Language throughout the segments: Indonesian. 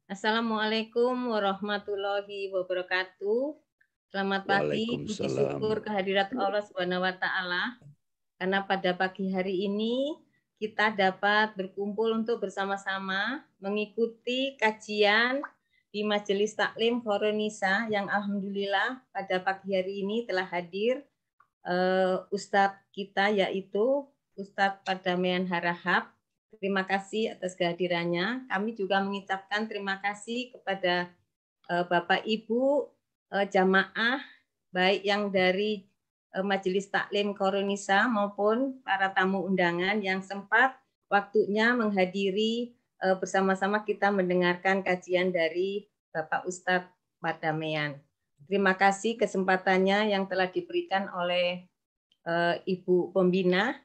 Assalamualaikum warahmatullahi wabarakatuh. Selamat pagi, puji Waalaikumsalam. syukur kehadirat Allah Subhanahu wa Ta'ala. Karena pada pagi hari ini kita dapat berkumpul untuk bersama-sama mengikuti kajian di Majelis Taklim Khoronisa yang alhamdulillah pada pagi hari ini telah hadir Ustadz kita yaitu Ustadz Pardamaian Harahap. Terima kasih atas kehadirannya. Kami juga mengucapkan terima kasih kepada Bapak Ibu jamaah baik yang dari Majelis Taklim Khoronisa maupun para tamu undangan yang sempat waktunya menghadiri bersama-sama kita mendengarkan kajian dari Bapak Ustadz Pardamaian. Terima kasih kesempatannya yang telah diberikan oleh Ibu Pembina.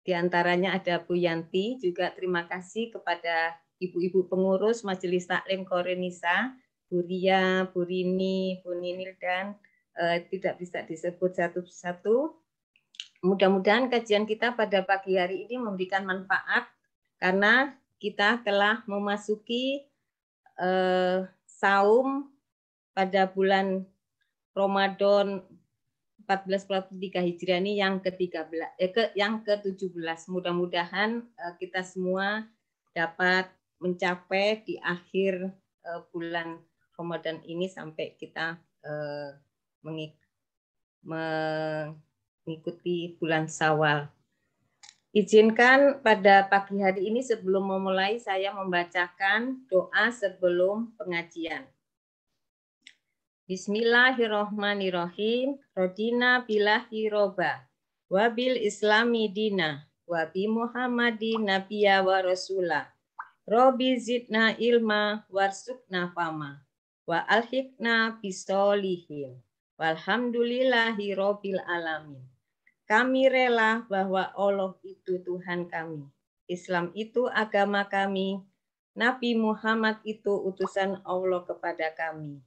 Di antaranya ada Bu Yanti, juga terima kasih kepada ibu-ibu pengurus Majelis Taklim Khoronisa, Bu Ria, Bu Rini, Bu Ninil, dan tidak bisa disebut satu-satu. Mudah-mudahan kajian kita pada pagi hari ini memberikan manfaat karena kita telah memasuki saum pada bulan Ramadan 1443 Hijriah ini yang ke-13 yang ke-17. Mudah-mudahan kita semua dapat mencapai di akhir bulan Ramadan ini sampai kita mengikuti bulan Syawal. Izinkan pada pagi hari ini sebelum memulai saya membacakan doa sebelum pengajian. Bismillahirrohmanirrohim. Rodina billahi roba, wabil islami dina, wabi muhammadin nabiya wa rasulah. Robi zidna ilma warsukna fama, wa alhikna bisolihin. Walhamdulillahi robbil alamin. Kami rela bahwa Allah itu Tuhan kami. Islam itu agama kami. Nabi Muhammad itu utusan Allah kepada kami.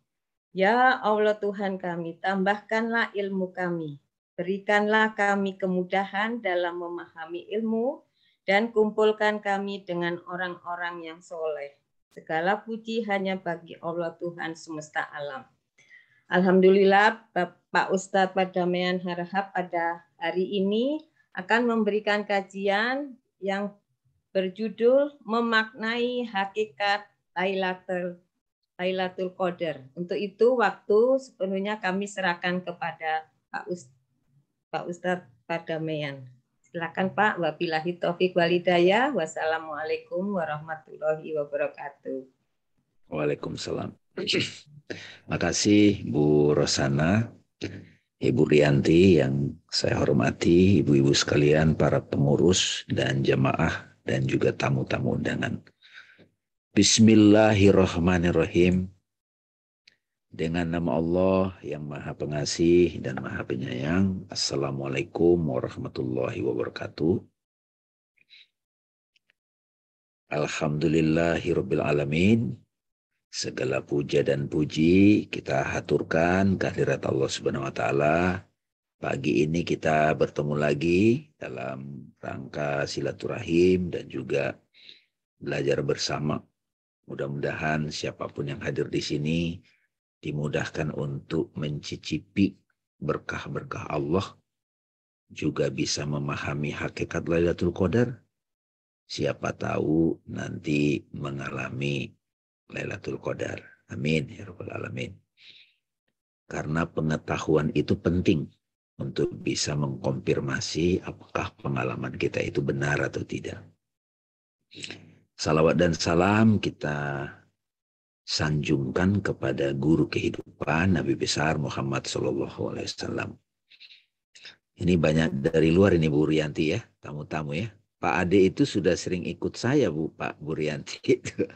Ya Allah Tuhan kami, tambahkanlah ilmu kami. Berikanlah kami kemudahan dalam memahami ilmu dan kumpulkan kami dengan orang-orang yang soleh. Segala puji hanya bagi Allah Tuhan semesta alam. Alhamdulillah Bapak Ustadz Pardamaian Harahap pada hari ini akan memberikan kajian yang berjudul Memaknai Hakikat Lailatul Qadar. Untuk itu waktu sepenuhnya kami serahkan kepada Pak Ustadz Pardamaian. Silakan Pak. Wabillahi taufik walhidayah. Wassalamualaikum warahmatullahi wabarakatuh. Waalaikumsalam. Makasih Bu Rosana, Ibu Rianti yang saya hormati, ibu-ibu sekalian, para pengurus dan jamaah dan juga tamu-tamu undangan. Bismillahirrahmanirrahim. Dengan nama Allah yang Maha Pengasih dan Maha Penyayang. Assalamualaikum warahmatullahi wabarakatuh. Alhamdulillahirabbil alamin. Segala puja dan puji kita haturkan kehadirat Allah Subhanahu wa taala. Pagi ini kita bertemu lagi dalam rangka silaturahim dan juga belajar bersama. Mudah-mudahan siapapun yang hadir di sini dimudahkan untuk mencicipi berkah-berkah Allah, juga bisa memahami hakikat Lailatul Qadar. Siapa tahu nanti mengalami Lailatul Qadar. Amin ya rabbal alamin. Karena pengetahuan itu penting untuk bisa mengkonfirmasi apakah pengalaman kita itu benar atau tidak. Salawat dan salam kita sanjungkan kepada guru kehidupan Nabi besar Muhammad SAW. Ini banyak dari luar ini Bu Rianti ya, tamu-tamu ya. Pak Ade itu sudah sering ikut saya Bu Rianti itu.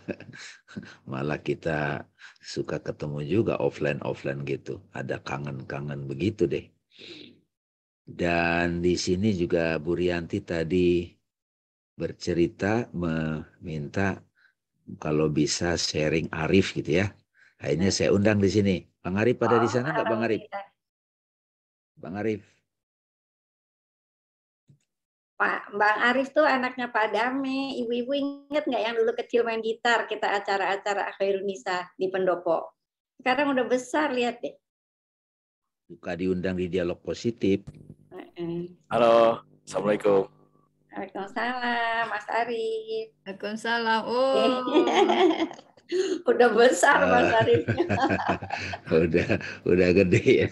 Malah kita suka ketemu juga offline gitu. Ada kangen-kangen begitu deh. Dan di sini juga Bu Rianti tadi bercerita meminta kalau bisa sharing Arif gitu ya. Akhirnya saya undang di sini. Bang Arif pada di sana nggak Bang Arif? Bang Arif. Pak Bang Arif tuh anaknya Pak Dame. Ibu-ibu inget nggak yang dulu kecil main gitar kita acara-acara Khairun Nisa di Pendopo? Sekarang udah besar, lihat deh. Suka diundang di dialog positif. Halo, Assalamualaikum. Waalaikumsalam, Mas Arif. Waalaikumsalam. Oh. Udah besar Mas Arif. udah gede ya.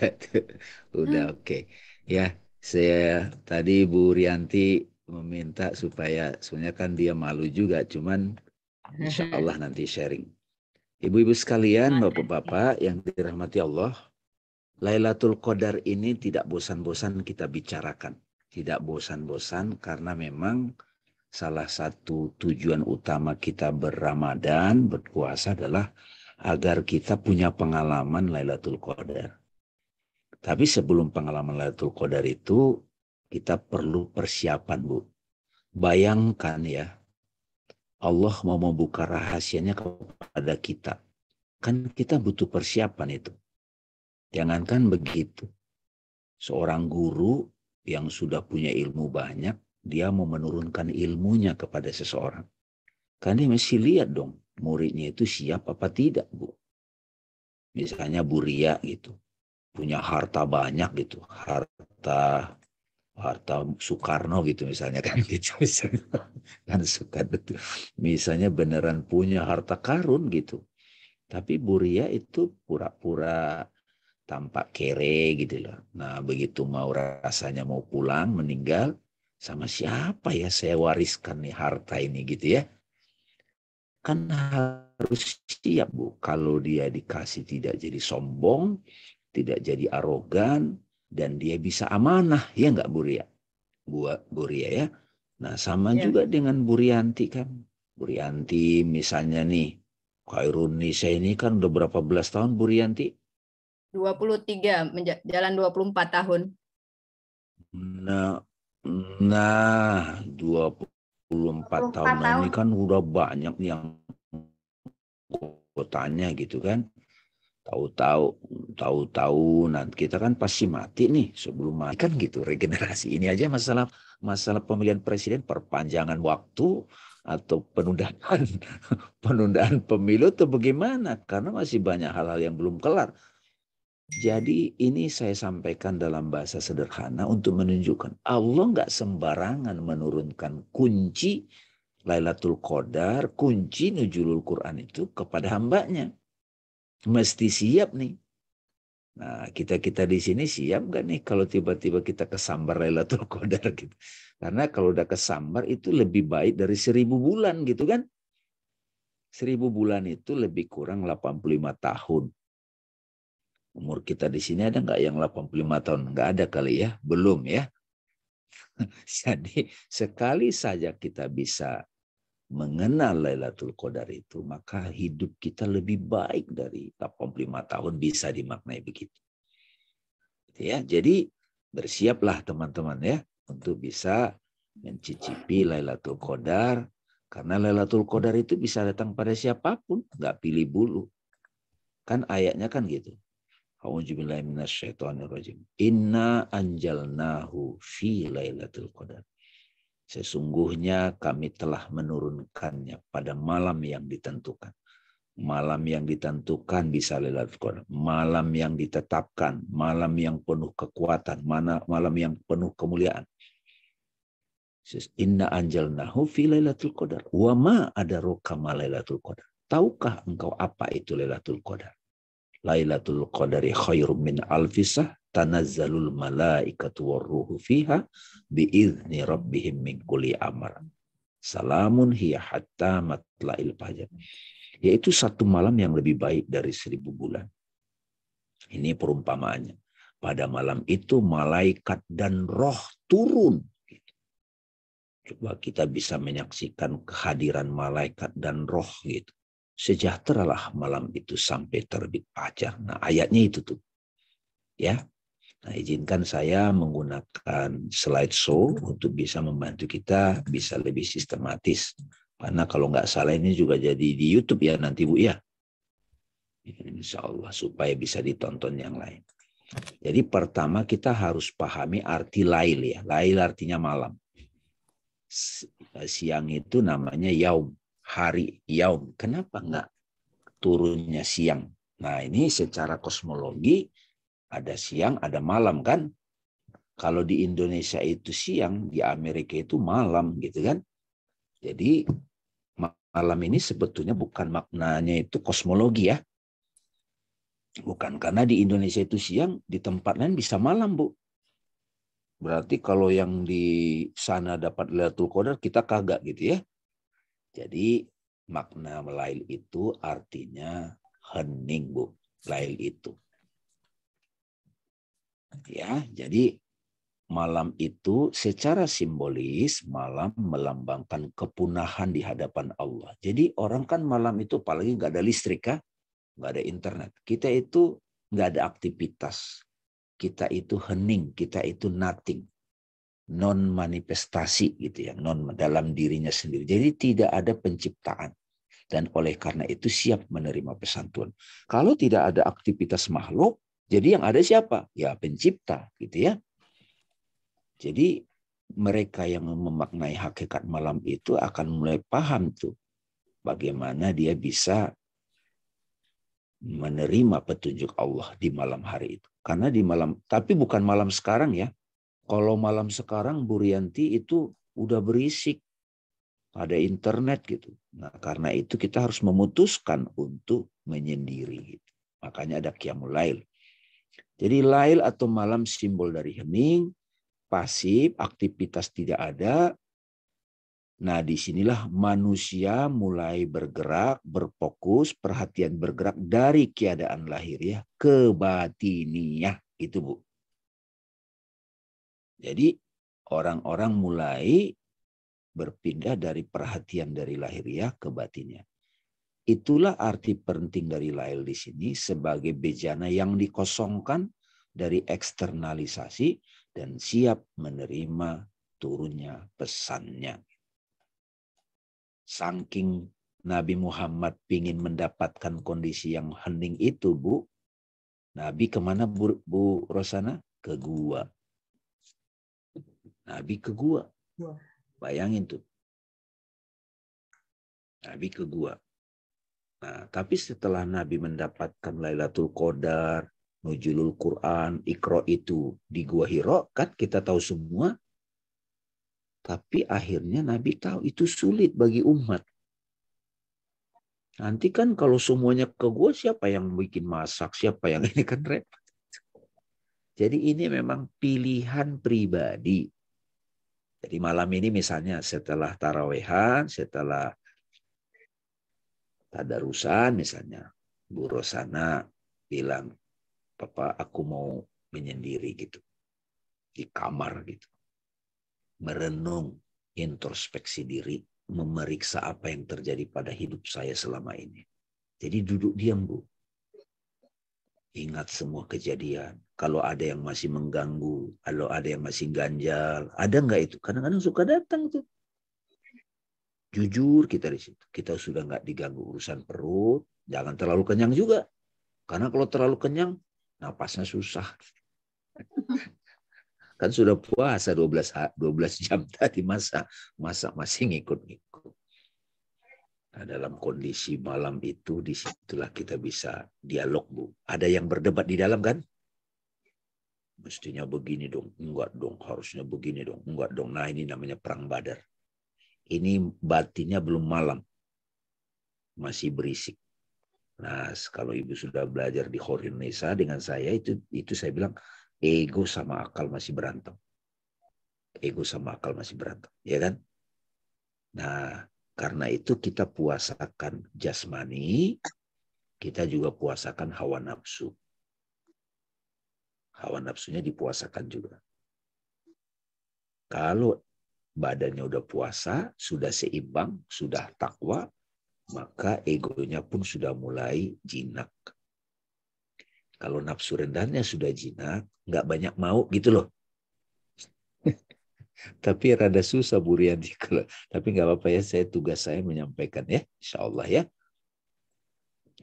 Udah oke. Ya, saya tadi Bu Rianti meminta supaya sebenarnya kan dia malu juga, cuman insya Allah nanti sharing. Ibu-ibu sekalian, bapak-bapak yang dirahmati Allah, Lailatul Qadar ini tidak bosan-bosan kita bicarakan. Tidak bosan-bosan karena memang salah satu tujuan utama kita berRamadan, berpuasa adalah agar kita punya pengalaman Lailatul Qadar. Tapi sebelum pengalaman Lailatul Qadar itu, kita perlu persiapan, Bu. Bayangkan ya, Allah mau membuka rahasianya kepada kita. Kan kita butuh persiapan itu. Jangankan begitu. Seorang guru yang sudah punya ilmu banyak, dia mau menurunkan ilmunya kepada seseorang. Kan dia mesti lihat dong, muridnya itu siap apa tidak, Bu. Misalnya Bu Ria gitu. Punya harta banyak gitu, harta Soekarno gitu misalnya kan gitu, kan suka betul. Misalnya beneran punya harta karun gitu, tapi Bu Ria itu pura-pura tampak kere gitu loh. Nah begitu mau rasanya mau pulang meninggal, sama siapa ya saya wariskan nih harta ini gitu ya. Kan harus siap, Bu, kalau dia dikasih tidak jadi sombong, tidak jadi arogan, dan dia bisa amanah, ya nggak Bu Ria? Bu Ria ya. Nah sama juga dengan Bu Rianti kan. Bu Rianti misalnya nih, Khairun Nisa ini kan udah berapa belas tahun Bu Rianti? 23, jalan 24 tahun. Nah 24 tahun ini kan udah banyak yang kotanya gitu kan. Tahu-tahu nanti kita kan pasti mati nih sebelum mati kan gitu. Regenerasi ini aja masalah pemilihan presiden, perpanjangan waktu atau penundaan pemilu atau bagaimana, karena masih banyak hal-hal yang belum kelar. Jadi ini saya sampaikan dalam bahasa sederhana untuk menunjukkan Allah nggak sembarangan menurunkan kunci Lailatul Qadar, kunci nuzulul Quran itu kepada hambanya. Mesti siap nih. Nah, kita di sini siap nggak nih kalau tiba-tiba kita kesambar Lailatul Qadar gitu. Karena kalau udah kesambar itu lebih baik dari 1000 bulan gitu kan. 1000 bulan itu lebih kurang 85 tahun. Umur kita di sini ada nggak yang 85 tahun? Nggak ada kali ya, belum ya. Jadi sekali saja kita bisa mengenal Lailatul Qadar itu, maka hidup kita lebih baik dari 85 tahun, bisa dimaknai begitu. Ya, jadi bersiaplah teman-teman ya untuk bisa mencicipi Lailatul Qadar, karena Lailatul Qadar itu bisa datang pada siapapun, nggak pilih bulu. Kan ayatnya kan gitu. A'udzubillahi minasyaitonirrajim. Inna anjalnahu fi Lailatul Qadar. Sesungguhnya kami telah menurunkannya pada malam yang ditentukan. Malam yang ditentukan bisa Lailatul Qadar. Malam yang ditetapkan, malam yang penuh kekuatan, malam yang penuh kemuliaan. Inna anjalnahu fi Lailatul Qadar. Wa ma adraka ma Lailatul Qadar. Tahukah engkau apa itu Lailatul Qadar? Lailatul Qadari khairum min alfisah tanazzalul malaikatu warruhu fiha biizni rabbihim min kulli amr. Salamun hiya hatta matla'il fajar. Yaitu satu malam yang lebih baik dari 1000 bulan. Ini perumpamaannya. Pada malam itu malaikat dan roh turun. Coba kita bisa menyaksikan kehadiran malaikat dan roh gitu. Sejahteralah malam itu sampai terbit fajar. Nah, ayatnya itu tuh. Ya. Nah, izinkan saya menggunakan slideshow untuk bisa membantu kita bisa lebih sistematis. Karena kalau nggak salah ini juga jadi di YouTube ya nanti Bu ya. Insya Allah supaya bisa ditonton yang lain. Jadi pertama kita harus pahami arti lail ya. Lail artinya malam. Siang itu namanya yaum, hari yaum. Kenapa enggak turunnya siang? Nah, ini secara kosmologi ada siang, ada malam kan? Kalau di Indonesia itu siang, di Amerika itu malam gitu kan? Jadi malam ini sebetulnya bukan maknanya itu kosmologi ya. Bukan, karena di Indonesia itu siang, di tempat lain bisa malam, Bu. Berarti kalau yang di sana dapat Lailatul Qadar, kita kagak gitu ya. Jadi makna lail itu artinya hening, Bu. Lail itu. Ya, jadi malam itu secara simbolis malam melambangkan kepunahan di hadapan Allah. Jadi orang kan malam itu apalagi nggak ada listrik kan, nggak ada internet. Kita itu nggak ada aktivitas. Kita itu hening, kita itu nothing. Non manifestasi gitu ya, non dalam dirinya sendiri. Jadi tidak ada penciptaan. Dan oleh karena itu siap menerima pesan Tuhan. Kalau tidak ada aktivitas makhluk, jadi yang ada siapa? Ya pencipta gitu ya. Jadi mereka yang memaknai hakikat malam itu akan mulai paham tuh bagaimana dia bisa menerima petunjuk Allah di malam hari itu. Karena di malam, tapi bukan malam sekarang ya. Kalau malam sekarang Bu Rianti itu udah berisik, ada internet gitu. Nah, karena itu kita harus memutuskan untuk menyendiri gitu. Makanya ada Qiyamul Lail. Jadi lail atau malam simbol dari hening, pasif, aktivitas tidak ada. Nah, disinilah manusia mulai bergerak, berfokus, perhatian bergerak dari keadaan lahiriah ke batiniah. Itu, Bu. Jadi, orang-orang mulai berpindah dari perhatian dari lahiriah ke batiniah. Itulah arti penting dari lail di sini sebagai bejana yang dikosongkan dari eksternalisasi dan siap menerima turunnya pesannya. Saking Nabi Muhammad ingin mendapatkan kondisi yang hening itu, Bu. Nabi kemana, Bu Rosana? Ke gua. Nabi ke gua. Bayangin tuh. Nabi ke gua. Nah, tapi setelah Nabi mendapatkan Lailatul Qadar, Nuzulul Quran, Iqra itu di Gua Hira, kan kita tahu semua. Tapi akhirnya Nabi tahu itu sulit bagi umat. Nanti kan kalau semuanya ke gua, siapa yang bikin masak, siapa yang ini kan repot. Jadi ini memang pilihan pribadi. Jadi malam ini misalnya setelah tarawehan, setelah tadarusan misalnya, Bu Rosana bilang, Papa aku mau menyendiri gitu. Di kamar gitu. Merenung, introspeksi diri, memeriksa apa yang terjadi pada hidup saya selama ini. Jadi duduk diam, Bu. Ingat semua kejadian. Kalau ada yang masih mengganggu, kalau ada yang masih ganjal, ada nggak itu? Kadang-kadang suka datang tuh. Jujur kita di situ. Kita sudah nggak diganggu urusan perut, jangan terlalu kenyang juga. Karena kalau terlalu kenyang, napasnya susah. Kan sudah puasa 12 jam tadi, masa masih ngikut-ngikut. Nah, dalam kondisi malam itu, disitulah kita bisa dialog, Bu. Ada yang berdebat di dalam kan? Mestinya begini dong, enggak dong, harusnya begini dong, enggak dong. Nah, ini namanya perang Badar. Ini batinnya belum malam, masih berisik. Nah, kalau Ibu sudah belajar di Khairunnisa Nisa dengan saya, itu saya bilang, ego sama akal masih berantem. Ego sama akal masih berantem, ya kan? Nah, karena itu kita puasakan jasmani, kita juga puasakan hawa nafsu. Hawa nafsunya dipuasakan juga. Kalau badannya udah puasa, sudah seimbang, sudah takwa, maka egonya pun sudah mulai jinak. Kalau nafsu rendahnya sudah jinak, nggak banyak mau gitu loh. Tapi rada susah Bu Rianti. Tapi nggak apa-apa ya, tugas saya menyampaikan ya, insya Allah ya.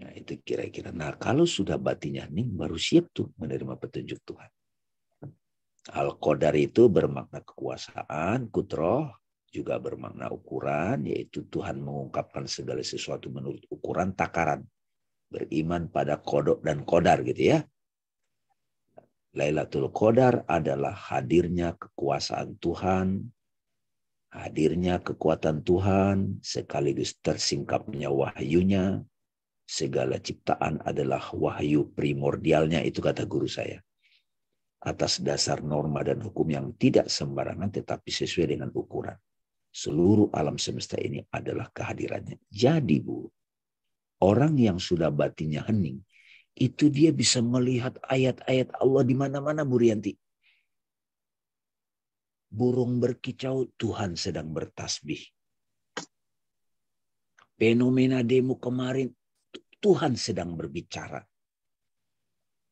Nah itu kira-kira. Nah kalau sudah batinnya hening, baru siap tuh menerima petunjuk Tuhan. Al-Qadar itu bermakna kekuasaan, kutroh, juga bermakna ukuran, yaitu Tuhan mengungkapkan segala sesuatu menurut ukuran takaran. Beriman pada kodok dan kodar gitu ya. Lailatul Qadar adalah hadirnya kekuasaan Tuhan, hadirnya kekuatan Tuhan, sekaligus tersingkapnya wahyunya. Segala ciptaan adalah wahyu primordialnya, itu kata guru saya. Atas dasar norma dan hukum yang tidak sembarangan tetapi sesuai dengan ukuran. Seluruh alam semesta ini adalah kehadirannya. Jadi Bu, orang yang sudah batinnya hening, itu dia bisa melihat ayat-ayat Allah di mana-mana Bu Rianti. Burung berkicau, Tuhan sedang bertasbih. Fenomena demo kemarin, Tuhan sedang berbicara.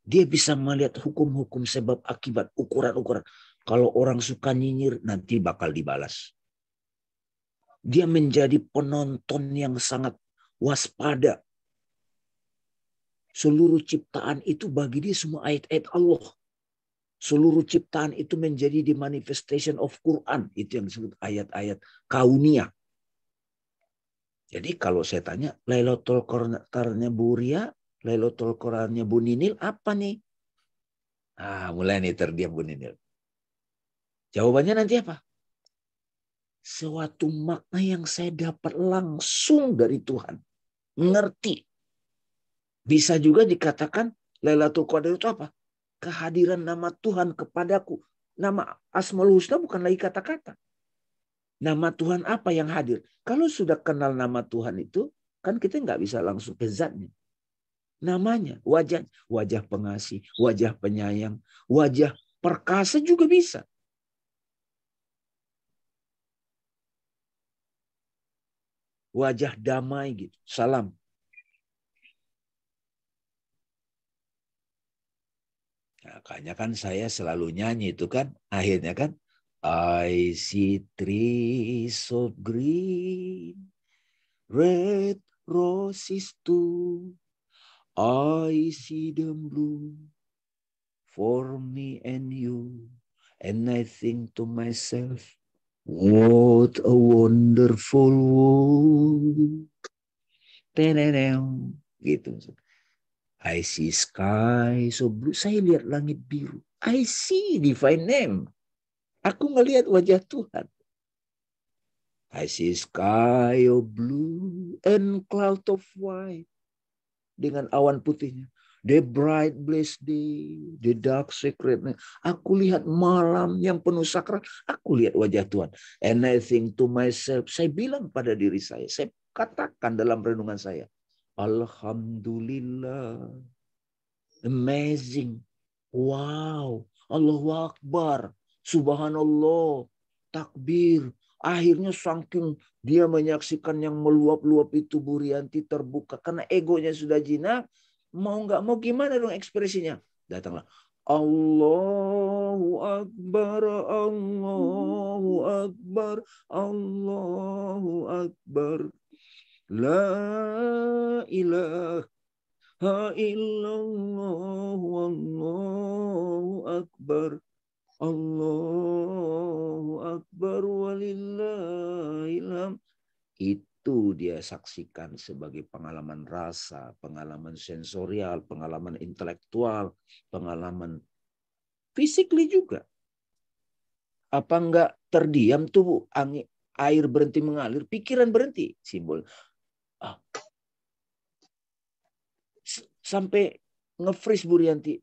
Dia bisa melihat hukum-hukum sebab akibat, ukuran-ukuran. Kalau orang suka nyinyir, nanti bakal dibalas. Dia menjadi penonton yang sangat waspada. Seluruh ciptaan itu bagi dia semua ayat-ayat Allah. Seluruh ciptaan itu menjadi the manifestation of Quran. Itu yang disebut ayat-ayat kauniyah. Jadi kalau saya tanya, Lailatul Qadarnya Bu Ria, Lailatul Qadarnya Bu Ninil apa nih? Mulai nih terdiam Bu Ninil. Jawabannya nanti apa? Suatu makna yang saya dapat langsung dari Tuhan. Ngerti. Bisa juga dikatakan Lailatul Qadar itu apa? Kehadiran nama Tuhan kepadaku. Nama Asmaul Husna bukan lagi kata-kata. Nama Tuhan apa yang hadir? Kalau sudah kenal nama Tuhan itu, kan kita nggak bisa langsung ke zatnya. Namanya, wajah, wajah pengasih, wajah penyayang, wajah perkasa juga bisa. Wajah damai gitu. Salam. Makanya kan saya selalu nyanyi itu kan. Akhirnya kan. I see trees of green, red roses too. I see them bloom for me and you. And I think to myself, what a wonderful world. Gitu. I see sky so blue. Saya lihat langit biru. I see divine name. Aku ngelihat wajah Tuhan. I see sky of blue and cloud of white. Dengan awan putihnya. The bright blessed day, the dark sacred night. Aku lihat malam yang penuh sakral. Aku lihat wajah Tuhan. And I think to myself. Saya bilang pada diri saya. Saya katakan dalam renungan saya. Alhamdulillah. Amazing. Wow. Allahu Akbar. Subhanallah, takbir. Akhirnya saking dia menyaksikan yang meluap-luap itu Bu Rianti terbuka. Karena egonya sudah jinak. Mau nggak mau gimana dong ekspresinya? Datanglah. Allahu Akbar, Allahu Akbar, Allahu Akbar. La ilaha illallah, Allahu Akbar. Allahu Akbar walillahilham. Itu dia saksikan sebagai pengalaman rasa, pengalaman sensorial, pengalaman intelektual, pengalaman physically juga. Apa enggak terdiam tuh air berhenti mengalir, pikiran berhenti, simbol. Sampai nge-freeze Bu Rianti.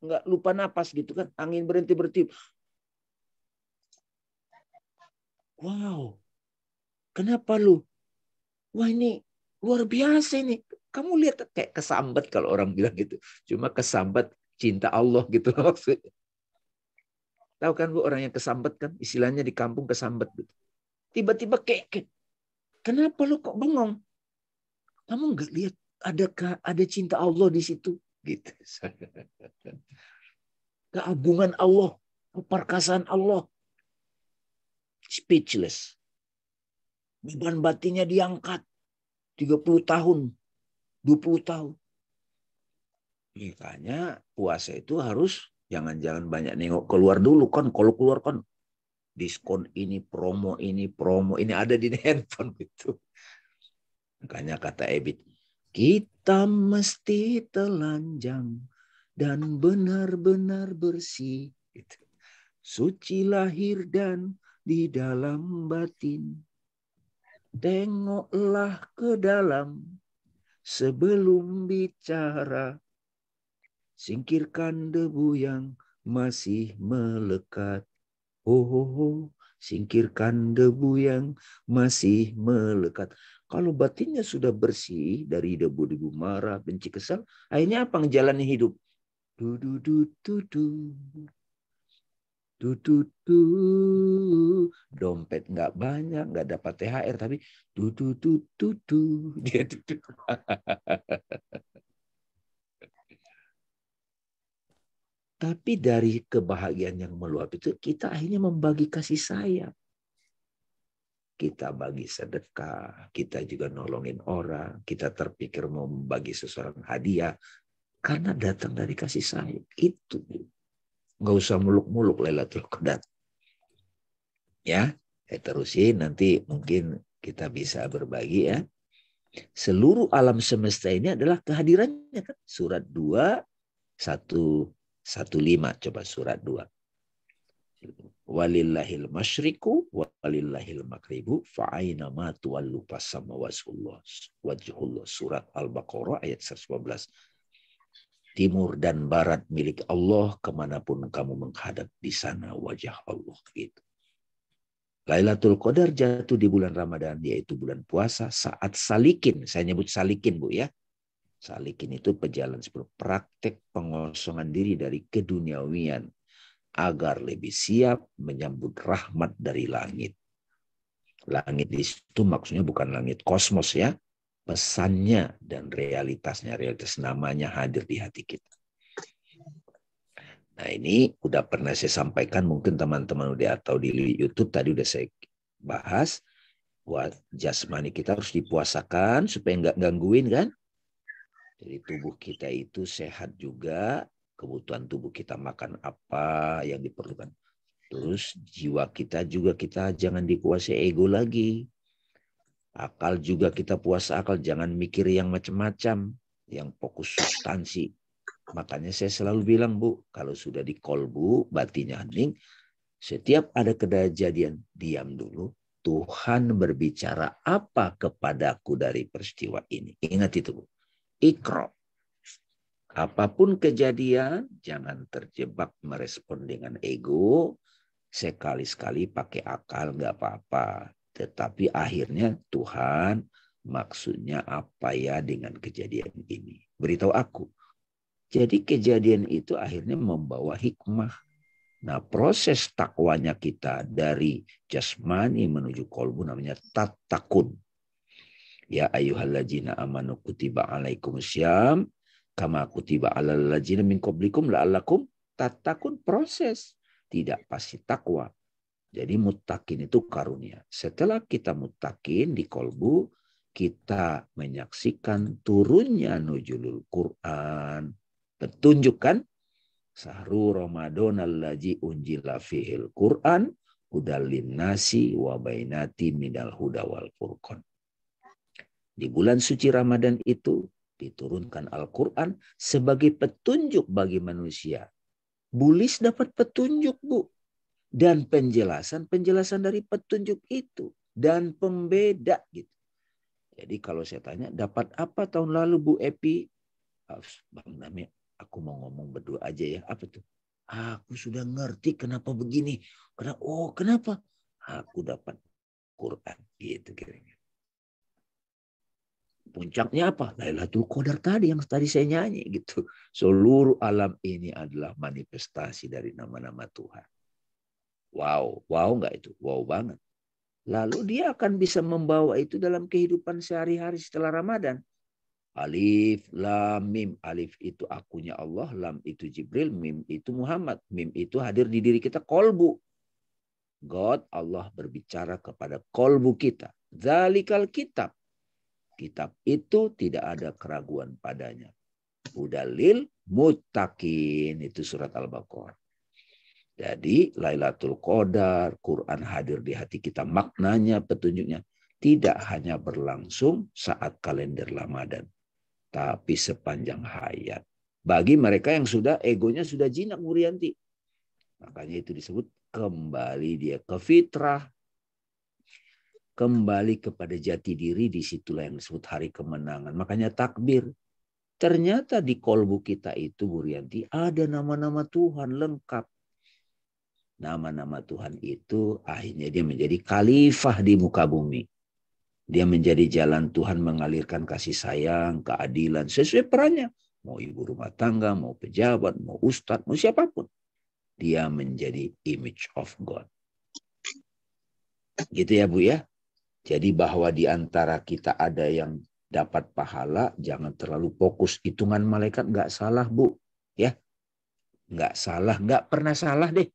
Nggak lupa napas gitu kan. Angin berhenti bertiup. Wow. Kenapa lu? Wah ini luar biasa ini. Kamu lihat kayak kesambat kalau orang bilang gitu. Cuma kesambat cinta Allah gitu maksudnya. Tahu kan Bu orang yang kesambat kan? Istilahnya di kampung kesambat gitu. Tiba-tiba kayak kenapa lu kok bengong? Kamu nggak lihat ada cinta Allah di situ? Gitu. Keagungan Allah, keperkasaan Allah. Speechless. Beban batinnya diangkat. 30 tahun, 20 tahun. Makanya puasa itu harus jangan-jangan banyak nengok keluar dulu kan. Kalau keluar kan Diskon ini, promo ini ada di handphone itu. Makanya kata Ebit, kita mesti telanjang dan benar-benar bersih. Gitu. Suci lahir dan di dalam batin. Tengoklah ke dalam sebelum bicara. Singkirkan debu yang masih melekat. Singkirkan debu yang masih melekat. Kalau batinnya sudah bersih dari debu-debu marah, benci, kesal, akhirnya apa ngejalani hidup? Dompet nggak banyak, nggak dapat THR, tapi dia duduk. Tapi dari kebahagiaan yang meluap itu, kita akhirnya membagi kasih sayang. Kita bagi sedekah, kita juga nolongin orang, kita terpikir mau membagi seseorang hadiah, karena datang dari kasih sayang. Itu. Nggak usah muluk-muluk Lailatul Qadar. Ya, terusin nanti mungkin kita bisa berbagi ya. Seluruh alam semesta ini adalah kehadirannya kan. Surat 2, 115. Coba surat 2. Walillahil masyriku walillahil maghribu fa'aina ma tuwallu fasamma wajhullah. Surat Al-Baqarah ayat 115. Timur dan barat milik Allah, kemanapun kamu menghadap di sana wajah Allah. Gitu. Lailatul Qadar jatuh di bulan Ramadan, yaitu bulan puasa saat salikin. Saya nyebut salikin, Bu ya. Salikin itu pejalan sebelum praktek pengosongan diri dari keduniawian agar lebih siap menyambut rahmat dari langit. Langit di situ maksudnya bukan langit kosmos ya. Pesannya dan realitas namanya hadir di hati kita. Nah ini udah pernah saya sampaikan, mungkin teman-teman udah tahu di YouTube, tadi udah saya bahas. Buat jasmani kita harus dipuasakan supaya nggak gangguin kan. Jadi tubuh kita itu sehat juga, kebutuhan tubuh kita makan apa yang diperlukan. Terus jiwa kita juga kita jangan dikuasai ego lagi. Akal juga kita puasa akal, jangan mikir yang macam-macam, yang fokus substansi. Makanya saya selalu bilang Bu, kalau sudah di kolbu, batinnya hening, setiap ada kejadian, diam dulu. Tuhan berbicara apa kepadaku dari peristiwa ini. Ingat itu Bu. Iqra. Apapun kejadian, jangan terjebak merespon dengan ego. Sekali-sekali pakai akal, nggak apa-apa. Tetapi akhirnya Tuhan maksudnya apa ya dengan kejadian ini. Beritahu aku. Jadi kejadian itu akhirnya membawa hikmah. Nah proses takwanya kita dari jasmani menuju kolbu namanya tatakun. Ya ayyuhalladzina amanu kutiba alaikumussyam kama kutiba alal ladzina min qablikum la'allakum tatakun. Proses. Tidak pasti takwa. Jadi muttaqin itu karunia. Setelah kita muttaqin di kolbu, kita menyaksikan turunnya nuzulul Quran. Petunjuk kan? Sahru Ramadan allazi unjila fihil Quran hudal linnasi wa bainati minal huda wal furqan. Di bulan suci Ramadan itu diturunkan Al-Quran sebagai petunjuk bagi manusia. Bulis dapat petunjuk Bu. Dan penjelasan dari petunjuk itu. Dan pembeda gitu. Jadi kalau saya tanya, dapat apa tahun lalu Bu Epi? Bang Nami, aku mau ngomong berdua aja ya. Apa tuh? Aku sudah ngerti kenapa begini. Kenapa? Aku dapat Quran. Gitu kira-kira. Puncaknya apa? Lailatul Qadar tadi yang tadi saya nyanyi gitu. Seluruh alam ini adalah manifestasi dari nama-nama Tuhan. Wow nggak itu? Wow banget. Lalu dia akan bisa membawa itu dalam kehidupan sehari-hari setelah Ramadan. Alif, lam, mim. Alif itu akunya Allah, lam itu Jibril, mim itu Muhammad. Mim itu hadir di diri kita, kolbu. God, Allah berbicara kepada kolbu kita. Dzalikal kitab. Kitab itu tidak ada keraguan padanya. Hudalil muttaqin, itu surat Al-Baqarah. Jadi Lailatul Qadar, Quran hadir di hati kita, maknanya, petunjuknya tidak hanya berlangsung saat kalender Ramadan, tapi sepanjang hayat. Bagi mereka yang sudah egonya sudah jinak, Bu Rianti. Makanya itu disebut kembali dia ke fitrah, kembali kepada jati diri, disitulah yang disebut hari kemenangan. Makanya takbir. Ternyata di kolbu kita itu, Bu Rianti, ada nama-nama Tuhan lengkap. Nama-nama Tuhan itu akhirnya dia menjadi khalifah di muka bumi. Dia menjadi jalan Tuhan mengalirkan kasih sayang, keadilan, sesuai perannya. Mau ibu rumah tangga, mau pejabat, mau ustadz, mau siapapun. Dia menjadi image of God. Gitu ya Bu ya. Jadi bahwa di antara kita ada yang dapat pahala, jangan terlalu fokus. Hitungan malaikat nggak salah Bu. Ya, nggak salah, nggak pernah salah deh.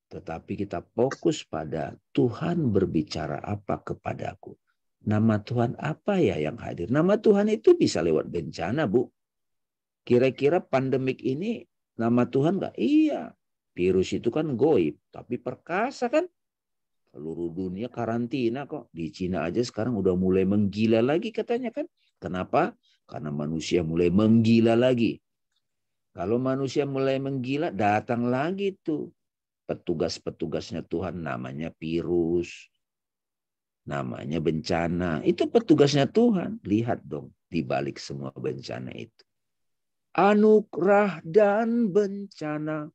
Tetapi kita fokus pada Tuhan berbicara apa kepadaku. Nama Tuhan apa ya yang hadir? Nama Tuhan itu bisa lewat bencana, Bu. Kira-kira pandemik ini nama Tuhan nggak? Iya. Virus itu kan goib, tapi perkasa kan. Seluruh dunia karantina kok. Di Cina aja sekarang udah mulai menggila lagi katanya kan. Kenapa? Karena manusia mulai menggila lagi. Kalau manusia mulai menggila, datang lagi tuh petugas-petugasnya Tuhan, namanya virus, namanya bencana. Itu petugasnya Tuhan. Lihat dong di balik semua bencana itu. Anugerah dan bencana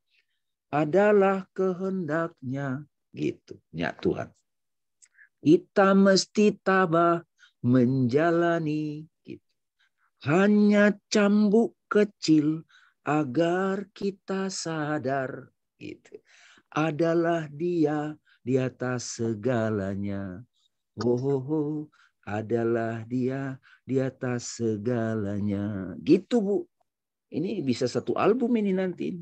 adalah kehendaknya. Gitu, ya Tuhan. Kita mesti tabah menjalani. Gitu. Hanya cambuk kecil agar kita sadar. Gitu. Adalah dia di atas segalanya. Oh, adalah dia di atas segalanya. Gitu Bu. Ini bisa satu album ini nanti.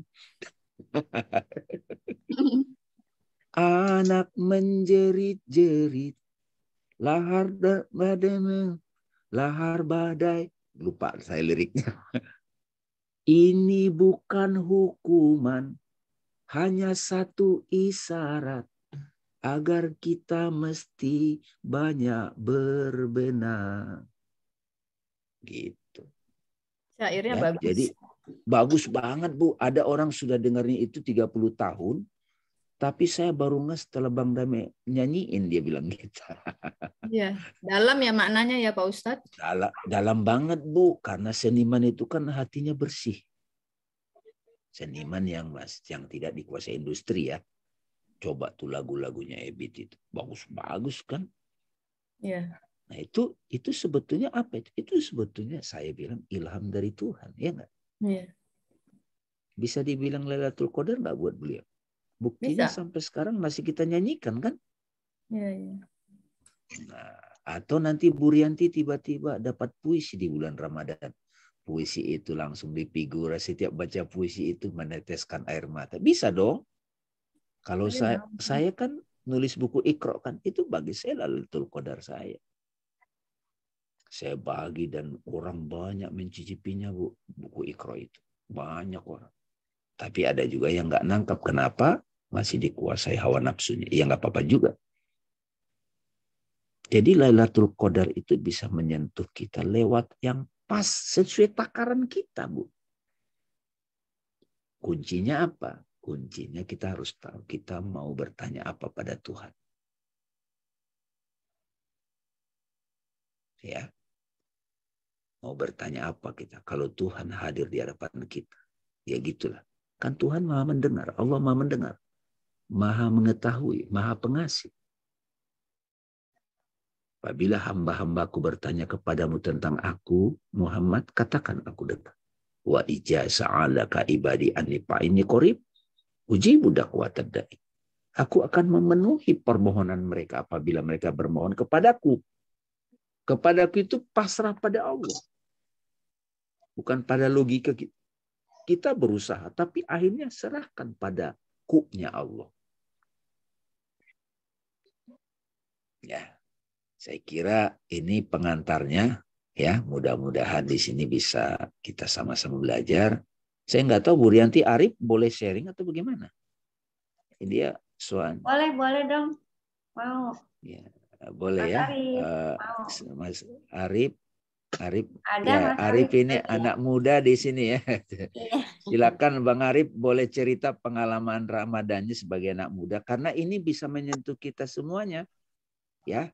Anak menjerit-jerit, lahar badai. Lupa saya liriknya. Ini bukan hukuman, hanya satu isyarat agar kita mesti banyak berbenah. Gitu. Syairnya Ya, bagus. jadi bagus banget Bu. Ada orang sudah dengarnya itu 30 tahun. Tapi saya baru setelah Bang Dame nyanyiin, dia bilang gitu. Iya, dalam ya maknanya ya Pak Ustadz. Dalam banget Bu. Karena seniman itu kan hatinya bersih. Seniman yang tidak dikuasai industri ya. Coba tuh lagu-lagunya Ebit itu. Bagus-bagus kan. Iya. Nah itu sebetulnya apa? Itu sebetulnya saya bilang ilham dari Tuhan. Ya nggak? Iya. Bisa dibilang Lailatul Qadar nggak buat beliau? Buktinya Bisa. sampai sekarang masih kita nyanyikan kan? Iya, iya. Nah, atau nanti Bu Rianti tiba-tiba dapat puisi di bulan Ramadan. Puisi itu langsung difigura, setiap baca puisi itu meneteskan air mata. Bisa dong. Kalau saya kan nulis buku Iqra kan, itu bagi saya Lailatul Qadar saya. Saya bagi dan orang banyak mencicipinya Bu, buku Iqra itu. Banyak orang. Tapi ada juga yang nggak nangkap. Kenapa? Masih dikuasai hawa nafsunya. Ya nggak apa-apa juga. Jadi Lailatul Qadar itu bisa menyentuh kita lewat yang pas sesuai takaran kita, Bu. Kuncinya apa? Kuncinya kita harus tahu kita mau bertanya apa pada Tuhan. Ya. Mau bertanya apa kita? Kalau Tuhan hadir di hadapan kita. Ya gitulah. Kan Tuhan Maha mendengar. Allah Maha mendengar. Maha mengetahui. Maha pengasih. Apabila hamba-hambaku bertanya kepadamu tentang aku, Muhammad, katakan aku dekat. Wa ija sa'alaka ibadi anni fa'inni qarib ujibu da'watad da'i. Aku akan memenuhi permohonan mereka apabila mereka bermohon kepadaku. Kepadaku itu pasrah pada Allah. Bukan pada logika kita. Kita berusaha, tapi akhirnya serahkan pada ku-nya Allah. Ya, saya kira ini pengantarnya. Ya, mudah-mudahan di sini bisa kita sama-sama belajar. Saya nggak tahu Bu Rianti Arif boleh sharing atau bagaimana? Dia Swan. Boleh dong. Mau. Ya, boleh Mas ya. Arif, mau. Mas Arif. Ada Ya, Mas Arif ini tadi. anak muda di sini ya. Iya. Silakan Bang Arif boleh cerita pengalaman Ramadannya sebagai anak muda karena ini bisa menyentuh kita semuanya. Ya.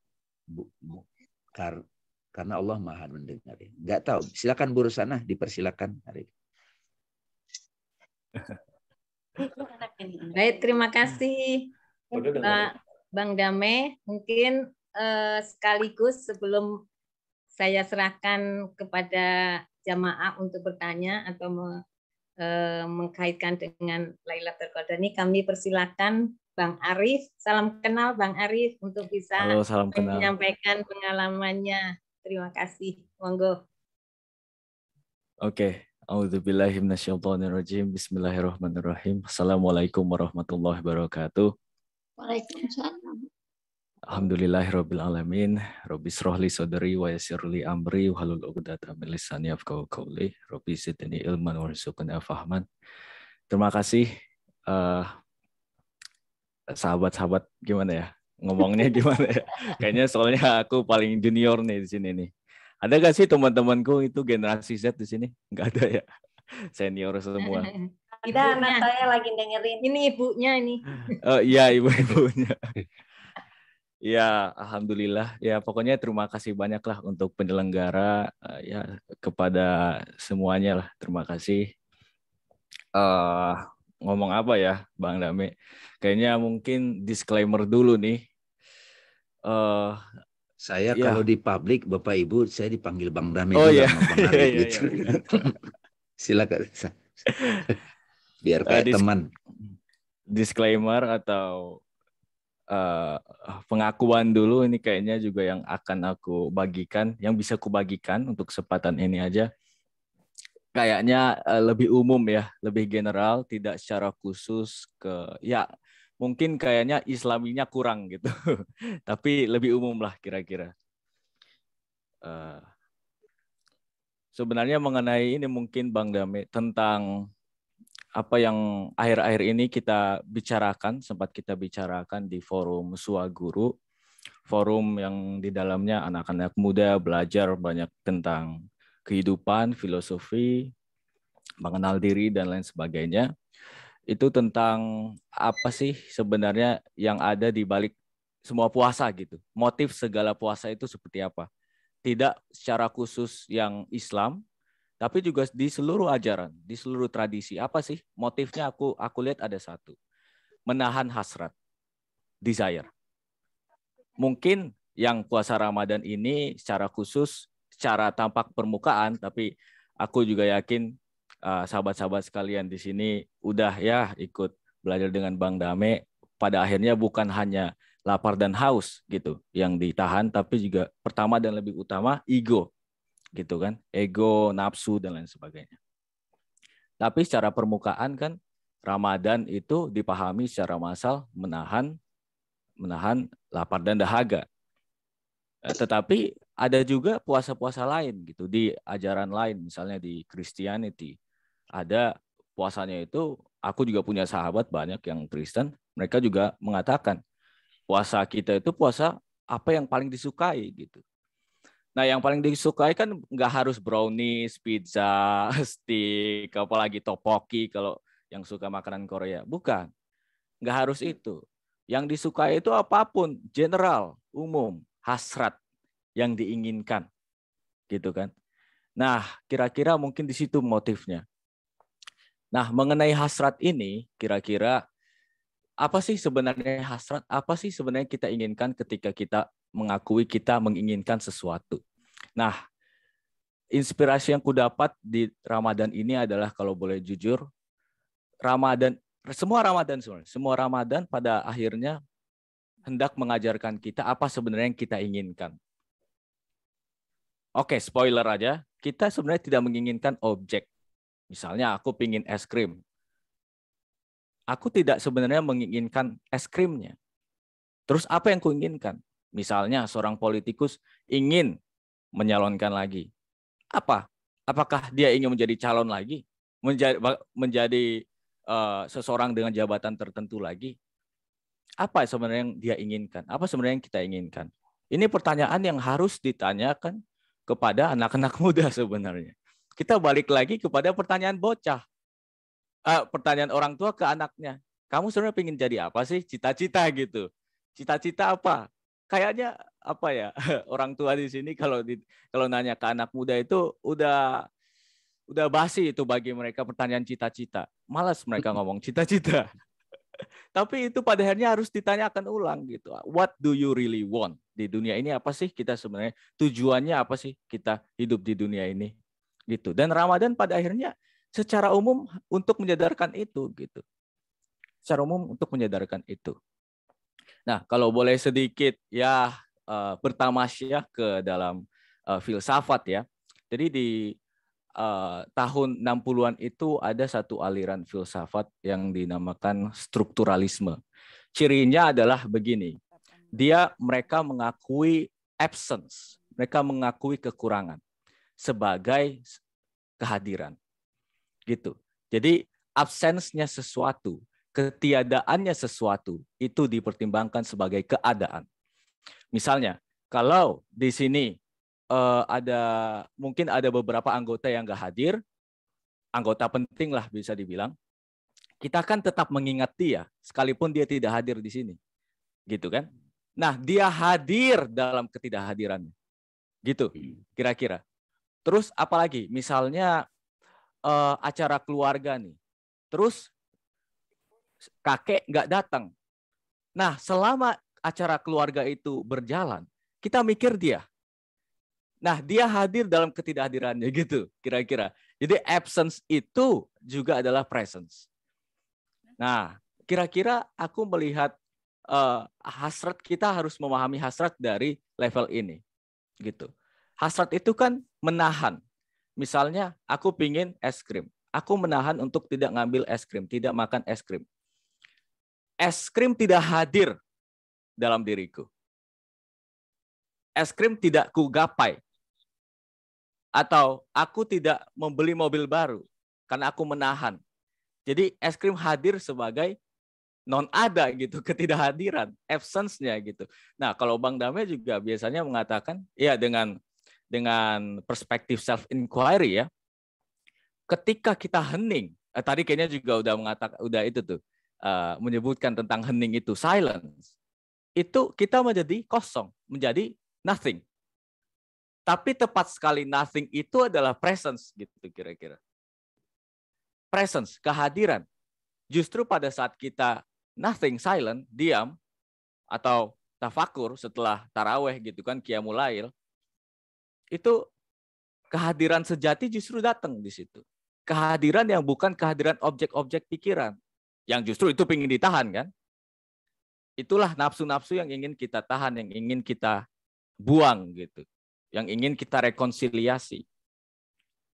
Karena Allah Maha mendengar. Enggak tahu. Silakan Bu Rusana, dipersilakan Arif. Baik, terima kasih Bang Dame. Mungkin sekaligus sebelum saya serahkan kepada jamaah untuk bertanya atau mengkaitkan dengan Lailatul Qadar ini, kami persilakan Bang Arif. Salam kenal Bang Arif untuk bisa menyampaikan pengalamannya. Terima kasih. Monggo. Oke. A'udzubillahi minasyaitonirrajim. Bismillahirrahmanirrahim. Assalamualaikum warahmatullahi wabarakatuh. Waalaikumsalam. Alhamdulillahirabbil alamin. Rabbi shrahli sadri wa yassirli amri wahlul 'uqdatam min lisani yafqahu qawli. Rabbi zidni ilman warzuqni fahman. Terima kasih sahabat-sahabat, gimana ya? Ngomongnya gimana ya? Kayaknya soalnya aku paling junior nih di sini nih. Ada gak sih teman-temanku itu generasi Z di sini? Enggak ada ya. Senior semua. Ada anak saya lagi dengerin. Ini ibunya ini. Oh iya, ibu-ibunya. Ya, alhamdulillah. Ya, pokoknya terima kasih banyak lah untuk penyelenggara, ya kepada semuanya lah. Terima kasih. Ngomong apa ya, Bang Dame? Kayaknya mungkin disclaimer dulu nih. Saya ya. Kalau di publik, Bapak Ibu, saya dipanggil Bang Dame juga iya. Sama Bang Arif gitu. Silakan. Biar kayak teman. Disclaimer atau pengakuan dulu ini kayaknya juga yang akan aku bagikan, yang bisa aku bagikan untuk kesempatan ini aja. Kayaknya lebih umum ya, lebih general, tidak secara khusus ke ya mungkin kayaknya Islaminya kurang gitu, tapi lebih umum lah kira-kira. Sebenarnya mengenai ini mungkin Bang Dame tentang apa yang akhir-akhir ini kita bicarakan, sempat kita bicarakan di forum Suaguru, forum yang di dalamnya anak-anak muda belajar banyak tentang kehidupan, filosofi, mengenal diri, dan lain sebagainya. Itu tentang apa sih sebenarnya yang ada di balik semua puasa gitu. Motif segala puasa itu seperti apa. Tidak secara khusus yang Islam, tapi juga di seluruh ajaran, di seluruh tradisi. Apa sih motifnya? Aku lihat ada satu. Menahan hasrat, desire. Mungkin yang puasa Ramadan ini secara khusus, secara tampak permukaan, tapi aku juga yakin sahabat-sahabat sekalian di sini udah ya ikut belajar dengan Bang Dame. Pada akhirnya bukan hanya lapar dan haus gitu yang ditahan, tapi juga pertama dan lebih utama ego. Gitu kan, ego, nafsu dan lain sebagainya. Tapi secara permukaan kan Ramadan itu dipahami secara massal menahan lapar dan dahaga. Tetapi ada juga puasa-puasa lain gitu di ajaran lain, misalnya di Christianity. Ada puasanya itu, aku juga punya sahabat banyak yang Kristen, mereka juga mengatakan puasa kita itu puasa apa yang paling disukai gitu. Nah, yang paling disukai kan nggak harus brownies, pizza, steak, apalagi tteokbokki kalau yang suka makanan Korea. Bukan, nggak harus itu. Yang disukai itu apapun, general, umum, hasrat yang diinginkan, gitu kan. Nah, kira-kira mungkin di situ motifnya. Nah, mengenai hasrat ini, kira-kira apa sih sebenarnya hasrat? Apa sih sebenarnya kita inginkan ketika kita mengakui kita menginginkan sesuatu? Nah, inspirasi yang kudapat di Ramadan ini adalah kalau boleh jujur, semua Ramadan pada akhirnya hendak mengajarkan kita apa sebenarnya yang kita inginkan. Oke, spoiler aja, kita sebenarnya tidak menginginkan objek. Misalnya aku pingin es krim. Aku tidak sebenarnya menginginkan es krimnya. Terus apa yang kuinginkan? Misalnya seorang politikus ingin menyalonkan lagi. Apa? Apakah dia ingin menjadi calon lagi? Menjadi seseorang dengan jabatan tertentu lagi? Apa sebenarnya yang dia inginkan? Apa sebenarnya yang kita inginkan? Ini pertanyaan yang harus ditanyakan kepada anak-anak muda sebenarnya. Kita balik lagi kepada pertanyaan bocah. Pertanyaan orang tua ke anaknya. Kamu sebenarnya pengen jadi apa sih? Cita-cita gitu. Cita-cita apa? Kayaknya apa ya? Orang tua di sini kalau nanya ke anak muda itu udah basi itu bagi mereka pertanyaan cita-cita. Malas mereka ngomong cita-cita. Tapi itu pada akhirnya harus ditanyakan ulang gitu. What do you really want? Di dunia ini apa sih kita sebenarnya? Tujuannya apa sih kita hidup di dunia ini? Gitu. Dan Ramadan pada akhirnya secara umum untuk menyadarkan itu gitu. Secara umum untuk menyadarkan itu. Nah, kalau boleh sedikit ya bertamasya ke dalam filsafat ya. Jadi di tahun 60-an itu ada satu aliran filsafat yang dinamakan strukturalisme. Cirinya adalah begini. Mereka mengakui absence, mereka mengakui kekurangan sebagai kehadiran. Gitu. Jadi absensnya sesuatu, ketiadaannya sesuatu itu dipertimbangkan sebagai keadaan. Misalnya, kalau di sini mungkin ada beberapa anggota yang nggak hadir, anggota penting lah bisa dibilang, kita kan tetap mengingat dia sekalipun dia tidak hadir di sini, gitu kan? Nah, dia hadir dalam ketidakhadirannya, gitu kira-kira. Terus apalagi? Misalnya acara keluarga nih, terus kakek nggak datang. Nah, selama acara keluarga itu berjalan, kita mikir dia. Nah, dia hadir dalam ketidakhadirannya gitu, kira-kira. Jadi absence itu juga adalah presence. Nah, kira-kira aku melihat hasrat, kita harus memahami hasrat dari level ini, gitu. Hasrat itu kan menahan. Misalnya, aku pingin es krim. Aku menahan untuk tidak ngambil es krim, tidak makan es krim. Es krim tidak hadir dalam diriku. Es krim tidak kugapai. Atau aku tidak membeli mobil baru karena aku menahan. Jadi es krim hadir sebagai non ada gitu, ketidakhadiran, absence-nya gitu. Nah, kalau Bang Dame juga biasanya mengatakan ya dengan perspektif self inquiry ya. Ketika kita hening, tadi kayaknya juga menyebutkan tentang hening itu silence. Itu kita menjadi kosong, menjadi nothing. Tapi tepat sekali nothing itu adalah presence gitu kira-kira. Presence, kehadiran. Justru pada saat kita nothing, silent, diam, atau tafakur setelah taraweh gitu kan, qiyamul lail, itu kehadiran sejati justru datang di situ. Kehadiran yang bukan kehadiran objek-objek pikiran. Yang justru itu ingin ditahan kan. Itulah nafsu-nafsu yang ingin kita tahan, yang ingin kita buang gitu. Yang ingin kita rekonsiliasi.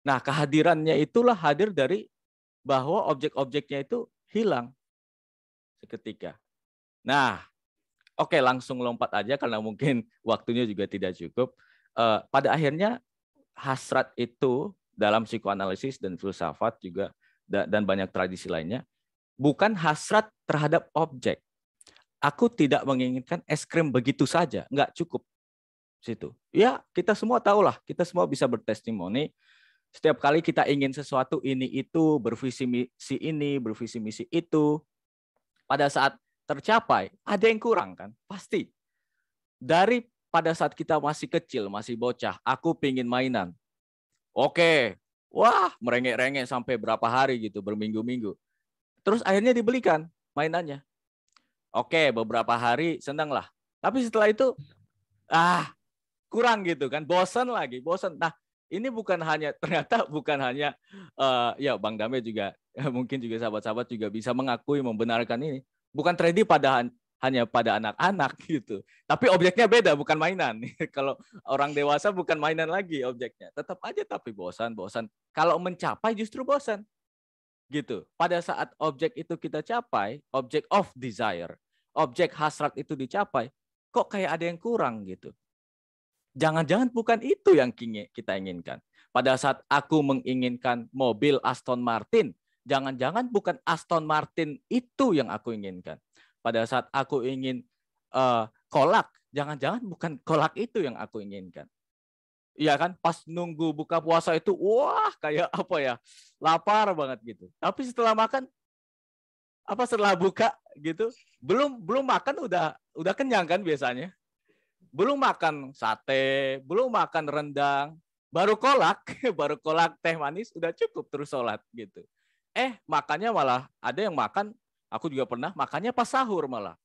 Nah, kehadirannya itulah hadir dari bahwa objek-objeknya itu hilang seketika. Nah, oke, langsung lompat aja karena mungkin waktunya juga tidak cukup. Pada akhirnya hasrat itu dalam psikoanalisis dan filsafat juga dan banyak tradisi lainnya bukan hasrat terhadap objek. Aku tidak menginginkan es krim begitu saja, nggak cukup. Situ. Ya, kita semua tahulah, kita semua bisa bertestimoni. Setiap kali kita ingin sesuatu ini itu, bervisi misi ini, bervisi misi itu, pada saat tercapai ada yang kurang kan? Pasti. Dari pada saat kita masih kecil, masih bocah, aku pingin mainan. Oke, wah merengek-rengek sampai berapa hari gitu, berminggu-minggu. Terus akhirnya dibelikan mainannya. Oke, beberapa hari senang lah. Tapi setelah itu, kurang gitu kan, bosan lagi, bosan. Nah, ini ternyata bukan hanya ya Bang Dame juga mungkin juga sahabat-sahabat juga bisa mengakui, membenarkan ini. Bukan terjadi hanya pada anak-anak gitu. Tapi objeknya beda, bukan mainan. Kalau orang dewasa bukan mainan lagi objeknya. Tetap aja tapi bosan. Kalau mencapai justru bosan. Gitu. Pada saat objek itu kita capai, object of desire, objek hasrat itu dicapai, kok kayak ada yang kurang gitu. Jangan-jangan bukan itu yang kita inginkan. Pada saat aku menginginkan mobil Aston Martin, jangan-jangan bukan Aston Martin itu yang aku inginkan. Pada saat aku ingin kolak, jangan-jangan bukan kolak itu yang aku inginkan. Iya kan, pas nunggu buka puasa itu, wah kayak apa ya, lapar banget gitu. Tapi setelah makan, setelah buka gitu, belum makan udah kenyang kan biasanya. Belum makan sate, belum makan rendang, baru kolak, baru kolak teh manis udah cukup terus sholat gitu. Makannya malah ada yang makan, aku juga pernah makannya pas sahur malah.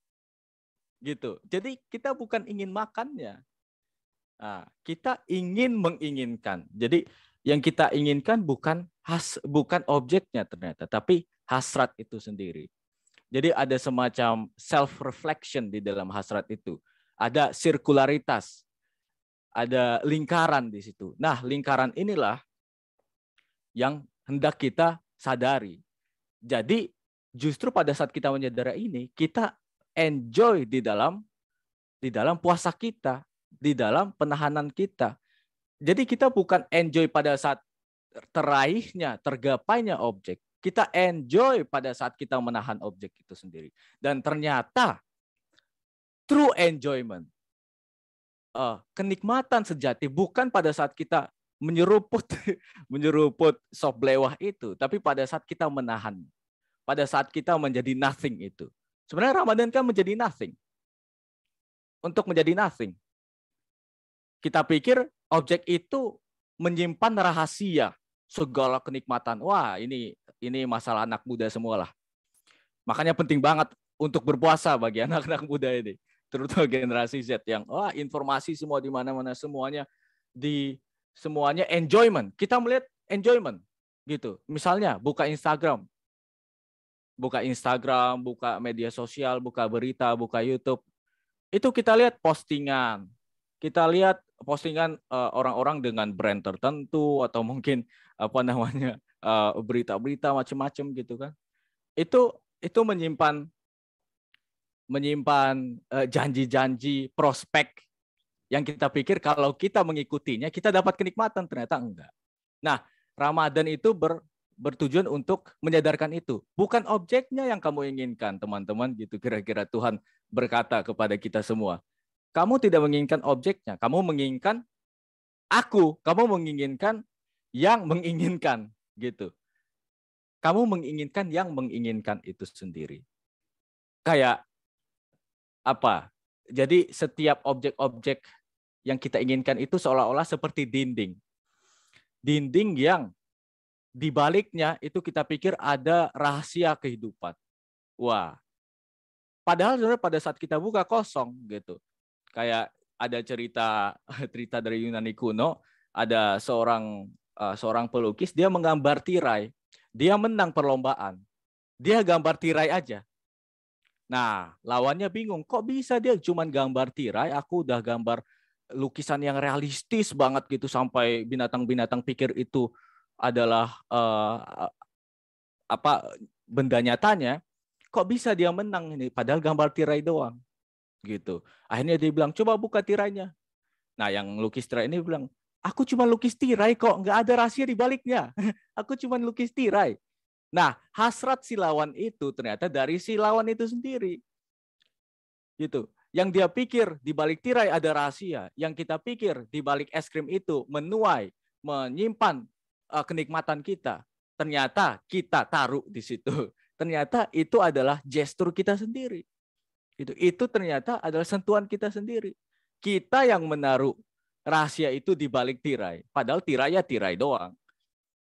Gitu. Jadi kita bukan ingin makannya. Nah, kita ingin menginginkan. Jadi yang kita inginkan bukan objeknya ternyata, tapi hasrat itu sendiri. Jadi ada semacam self-reflection di dalam hasrat itu. Ada sirkularitas, ada lingkaran di situ. Nah, lingkaran inilah yang hendak kita sadari. Jadi justru pada saat kita menyadari ini, kita enjoy di dalam puasa kita, di dalam penahanan kita. Jadi kita bukan enjoy pada saat teraihnya, tergapainya objek. Kita enjoy pada saat kita menahan objek itu sendiri. Dan ternyata true enjoyment, kenikmatan sejati bukan pada saat kita menyeruput sop blewah itu, tapi pada saat kita menahan, pada saat kita menjadi nothing itu. Sebenarnya Ramadan kan menjadi nothing. Untuk menjadi nothing. Kita pikir objek itu menyimpan rahasia segala kenikmatan. Wah, ini masalah anak muda semualah. Makanya penting banget untuk berpuasa bagi anak-anak muda ini, terutama generasi Z yang informasi semua di mana-mana, semuanya enjoyment. Kita melihat enjoyment gitu. Misalnya buka Instagram, buka media sosial, buka berita, buka YouTube. Itu kita lihat postingan. Kita lihat postingan orang-orang dengan brand tertentu atau mungkin berita-berita macam-macam gitu kan. Itu menyimpan janji-janji, prospek yang kita pikir kalau kita mengikutinya kita dapat kenikmatan, ternyata enggak. Nah, Ramadan itu bertujuan untuk menyadarkan itu. Bukan objeknya yang kamu inginkan, teman-teman, gitu kira-kira Tuhan berkata kepada kita semua. Kamu tidak menginginkan objeknya, kamu menginginkan kamu menginginkan yang menginginkan, gitu. Kamu menginginkan yang menginginkan itu sendiri. Kayak apa? Jadi setiap objek-objek yang kita inginkan itu seolah-olah seperti dinding. Dinding yang di baliknya itu kita pikir ada rahasia kehidupan. Wah. Padahal pada saat kita buka kosong gitu. Kayak ada cerita dari Yunani kuno, ada seorang pelukis, dia menggambar tirai. Dia menang perlombaan. Dia gambar tirai aja. Nah, lawannya bingung, kok bisa dia cuma gambar tirai, aku udah gambar lukisan yang realistis banget gitu sampai binatang-binatang pikir itu adalah benda nyatanya. Kok bisa dia menang ini padahal gambar tirai doang gitu. Akhirnya dia bilang, coba buka tirainya. Nah, yang lukis tirai ini bilang, aku cuma lukis tirai kok, nggak ada rahasia di baliknya. Aku cuma lukis tirai. Nah, hasrat si lawan itu ternyata dari si lawan itu sendiri. Gitu. Yang dia pikir di balik tirai ada rahasia, yang kita pikir di balik es krim itu menuai, menyimpan kenikmatan kita. Ternyata kita taruh di situ. Ternyata itu adalah gestur kita sendiri. Itu ternyata adalah sentuhan kita sendiri. Kita yang menaruh rahasia itu di balik tirai. Padahal tirai ya tirai doang.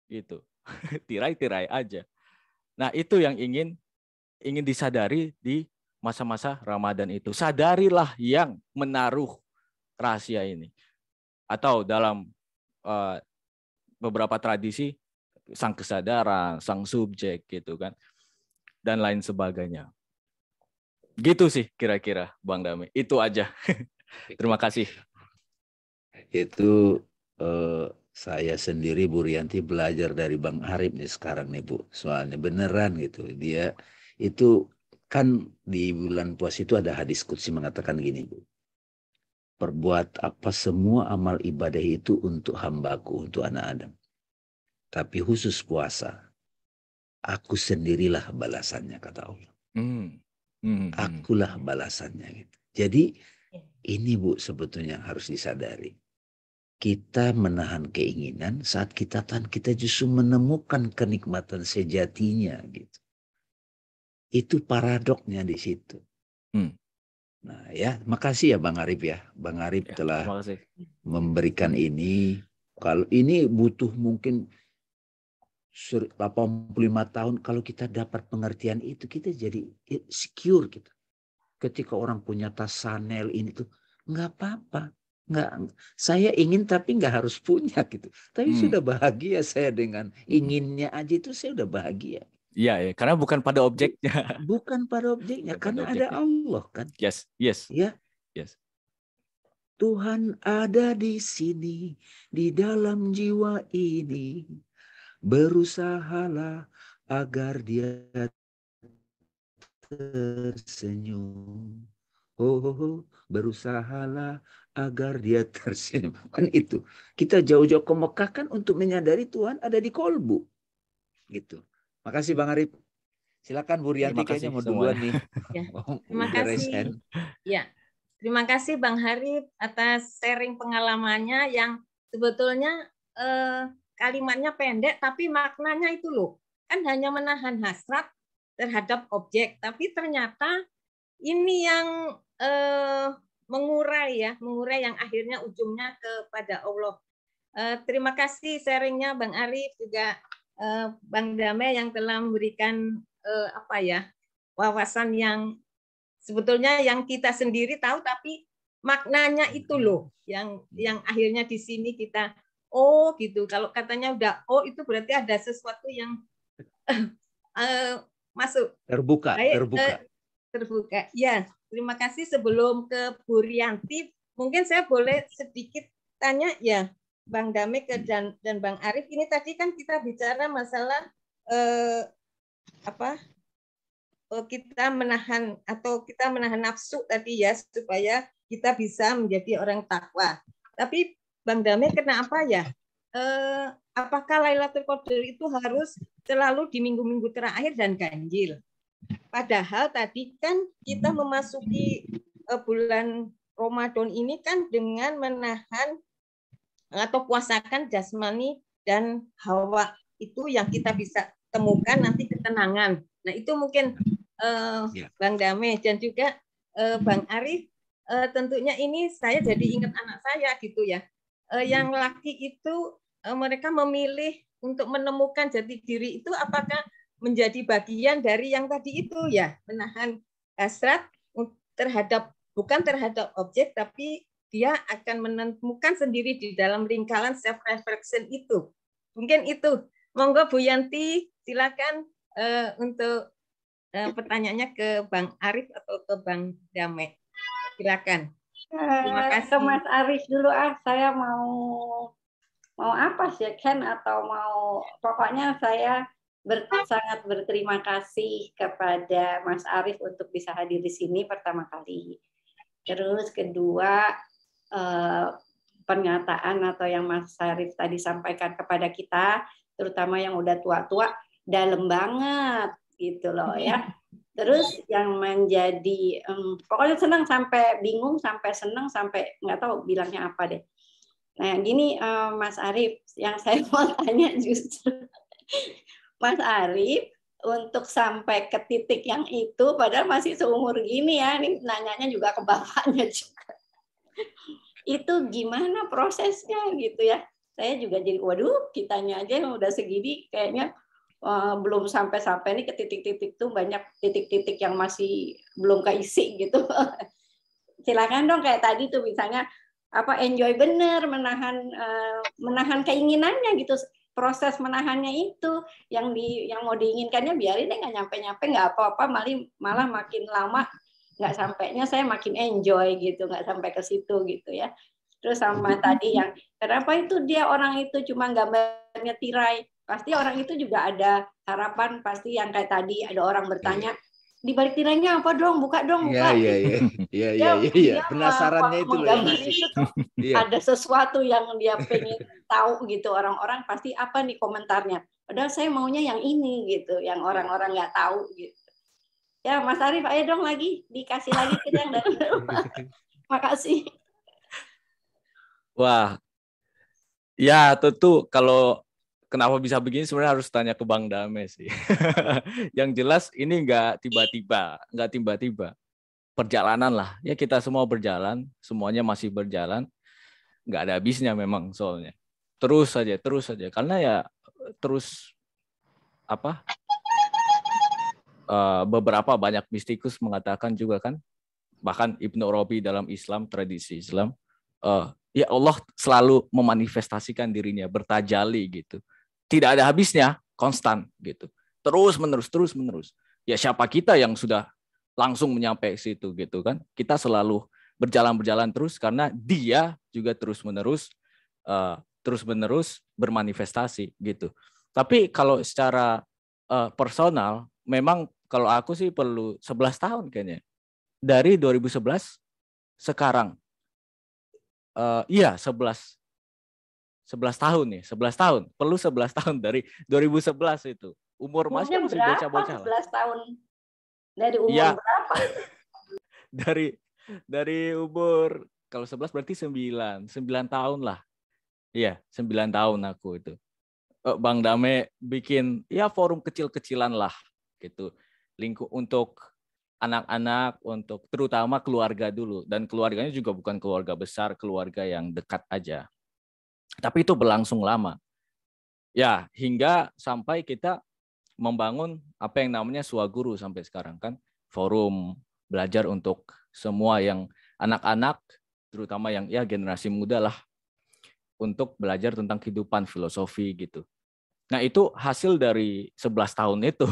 Gitu. Tirai-tirai aja. Nah, itu yang ingin disadari di masa-masa Ramadan itu. Sadarilah yang menaruh rahasia ini. Atau dalam beberapa tradisi, sang kesadaran, sang subjek gitu kan. Dan lain sebagainya. Gitu sih kira-kira Bang Dami. Itu aja. Terima kasih. Itu saya sendiri Bu Rianti belajar dari Bang Arif nih sekarang nih Bu. Soalnya beneran gitu. Dia itu kan di bulan puasa itu ada hadis qudsi mengatakan gini Bu. Perbuat apa semua amal ibadah itu untuk hambaku, untuk anak Adam. Tapi khusus puasa, aku sendirilah balasannya kata Allah. akulah balasannya. Gitu. Jadi ini Bu sebetulnya harus disadari. Kita menahan keinginan saat kita tahan, kita justru menemukan kenikmatan sejatinya gitu. Itu paradoknya di situ. Nah ya, makasih ya Bang Arif ya. Bang Arif telah memberikan ini. Kalau ini butuh mungkin 85 tahun, kalau kita dapat pengertian itu, kita jadi secure gitu. Ketika orang punya tas Chanel ini tuh, nggak apa-apa. Nggak, saya ingin tapi nggak harus punya gitu. Tapi sudah bahagia saya dengan inginnya aja itu saya udah bahagia. Iya, ya, karena bukan pada objeknya. Bukan pada objeknya, karena objeknya. ada Allah kan. Yes. Ya. Yes. Tuhan ada di sini, di dalam jiwa ini. Berusahalah agar dia tersenyum. Berusahalah agar dia tersenyum. Kan itu. Kita jauh-jauh ke Mekah kan untuk menyadari Tuhan ada di kolbu. Gitu. Makasih Bang Arif. Silakan Bu Rianti kayaknya mau duluan nih. Ya. Terima kasih. Ya. Terima kasih Bang Arif atas sharing pengalamannya yang sebetulnya kalimatnya pendek tapi maknanya itu loh. Kan hanya menahan hasrat terhadap objek, tapi ternyata ini yang mengurai yang akhirnya ujungnya kepada Allah. Terima kasih sharingnya Bang Arif, juga Bang Damai yang telah memberikan wawasan yang sebetulnya yang kita sendiri tahu, tapi maknanya itu loh yang akhirnya di sini kita gitu. Kalau katanya udah itu berarti ada sesuatu yang masuk. Terbuka. Ya, terima kasih. Sebelum ke Bu Rianti, mungkin saya boleh sedikit tanya ya, Bang Damai dan Bang Arif. Ini tadi kan kita bicara masalah kita menahan nafsu tadi ya, supaya kita bisa menjadi orang takwa. Tapi Bang Damai kenapa ya? Apakah Lailatul Qadar itu harus selalu di minggu-minggu terakhir dan ganjil? Padahal tadi kan kita memasuki bulan Ramadan ini kan dengan menahan atau puasakan jasmani dan hawa, itu yang kita bisa temukan nanti ketenangan. Nah itu mungkin Bang Damai dan juga Bang Arif, tentunya ini saya jadi ingat anak saya gitu ya. Yang laki itu mereka memilih untuk menemukan jati diri itu apakah menjadi bagian dari yang tadi itu ya, menahan hasrat bukan terhadap objek, tapi dia akan menemukan sendiri di dalam lingkaran self reflection itu. Mungkin itu. Monggo Bu Yanti, silakan untuk pertanyaannya ke Bang Arif atau ke Bang Damai. Silakan. Terima kasih. Ke Mas Arif dulu saya mau apa sih Ken, atau mau pokoknya saya sangat berterima kasih kepada Mas Arif untuk bisa hadir di sini pertama kali. Terus kedua, pernyataan atau yang Mas Arif tadi sampaikan kepada kita, terutama yang udah tua-tua, dalam banget gitu loh ya. Terus yang menjadi pokoknya senang sampai bingung, sampai senang, sampai nggak tahu bilangnya apa deh. Nah gini Mas Arif, yang saya mau tanya justru Mas Arif, untuk sampai ke titik yang itu, padahal masih seumur gini ya, ini nanyanya juga ke bapaknya juga. Itu gimana prosesnya gitu ya? Saya juga jadi, waduh, kitanya aja yang udah segini kayaknya belum sampai-sampai nih ke titik-titik tuh, banyak titik-titik yang masih belum keisi gitu. Silakan dong kayak tadi tuh misalnya enjoy bener, menahan keinginannya gitu. Proses menahannya itu yang mau diinginkannya biarin deh, nggak nyampe nggak apa-apa, malah makin lama nggak sampainya saya makin enjoy gitu, nggak sampai ke situ gitu ya. Terus sama tadi yang kenapa itu dia orang itu cuma gambarnya tirai, pasti orang itu juga ada harapan, pasti yang kayak tadi ada orang bertanya di balik tirainya apa dong, buka dong, buka. Iya. Penasarannya itu loh. Ada sesuatu yang dia pengen tahu gitu, orang-orang pasti apa nih komentarnya. Padahal saya maunya yang ini gitu, yang orang-orang nggak tahu gitu. Ya, Mas Arif, ayo dong lagi. Dikasih lagi kita yang dari rumah. Makasih. Wah, ya tentu kalau kenapa bisa begini sebenarnya harus tanya ke Bang Dame sih. Yang jelas ini nggak tiba-tiba. Perjalanan lah. Ya kita semua berjalan, semuanya masih berjalan. Nggak ada habisnya memang soalnya. Terus saja. Karena ya terus apa? Beberapa banyak mistikus mengatakan juga kan, bahkan Ibnu Arabi dalam Islam, tradisi Islam, ya Allah selalu memanifestasikan dirinya, bertajali gitu. Tidak ada habisnya, konstan gitu. Terus menerus. Ya siapa kita yang sudah langsung menyampai situ gitu kan? Kita selalu berjalan terus karena dia juga terus menerus bermanifestasi gitu. Tapi kalau secara personal, memang kalau aku sih perlu 11 tahun kayaknya. Dari 2011 sekarang. Iya, 11 tahun nih, 11 tahun. Perlu 11 tahun dari 2011 itu. Umur masih berapa? bocah-bocah. 11 tahun. Dari umur ya, berapa? dari umur, kalau 11 berarti 9 tahun lah. Iya, 9 tahun aku itu. Bang Dame bikin ya forum kecil-kecilan lah gitu. Lingkup untuk anak-anak, untuk terutama keluarga dulu, dan keluarganya juga bukan keluarga besar, keluarga yang dekat aja. Tapi itu berlangsung lama. Ya, hingga sampai kita membangun apa yang namanya Swaguru sampai sekarang kan, forum belajar untuk semua yang anak-anak, terutama yang ya generasi muda lah, untuk belajar tentang kehidupan, filosofi gitu. Nah, itu hasil dari 11 tahun itu.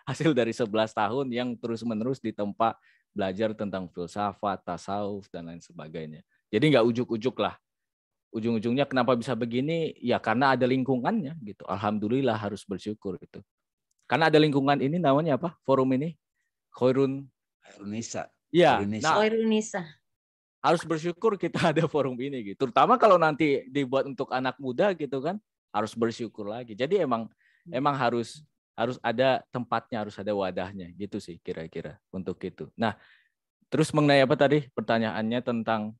Hasil dari 11 tahun yang terus-menerus ditempa belajar tentang filsafat, tasawuf, dan lain sebagainya. Jadi nggak ujuk-ujuk lah. Ujung-ujungnya kenapa bisa begini? Ya karena ada lingkungannya gitu. Alhamdulillah, harus bersyukur gitu. Karena ada lingkungan ini, namanya apa? Forum ini? Khairunisa. Ya, Khairunisa. Harus bersyukur kita ada forum ini gitu. Terutama kalau nanti dibuat untuk anak muda gitu kan, harus bersyukur lagi. Jadi emang harus ada tempatnya, harus ada wadahnya gitu sih kira-kira untuk itu. Nah, terus mengenai apa tadi pertanyaannya tentang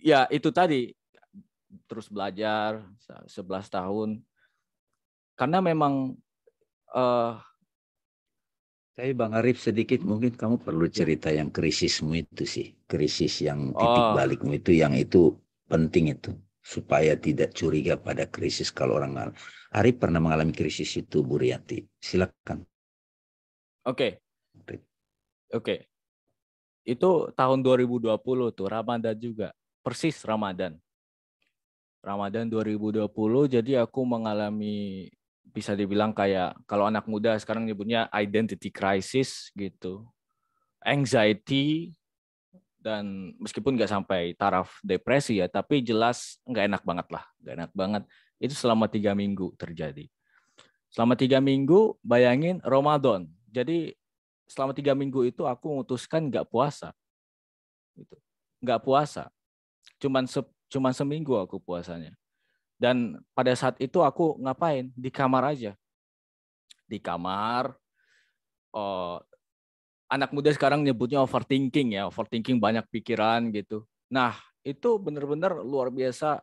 ya itu tadi, terus belajar 11 tahun. Karena memang Tapi Bang Arif, sedikit mungkin kamu perlu cerita yang krisismu itu sih. Krisis yang titik balikmu itu, yang itu penting itu. Supaya tidak curiga pada krisis kalau orang Arif pernah mengalami krisis itu, Bu Rianti. Silakan. Oke. Itu tahun 2020 tuh, Ramadan juga. Persis Ramadan 2020, jadi aku mengalami, bisa dibilang kayak kalau anak muda sekarang nyebutnya identity crisis gitu. Anxiety, dan meskipun nggak sampai taraf depresi ya, tapi jelas nggak enak banget lah, nggak enak banget. Itu selama 3 minggu terjadi. Selama 3 minggu, bayangin Ramadan. Jadi selama 3 minggu itu aku memutuskan nggak puasa. Gitu. Nggak puasa. Cuman seminggu aku puasanya. Dan pada saat itu aku ngapain? Di kamar aja. Di kamar. Anak muda sekarang nyebutnya overthinking ya. Overthinking, banyak pikiran gitu. Nah, itu benar-benar luar biasa.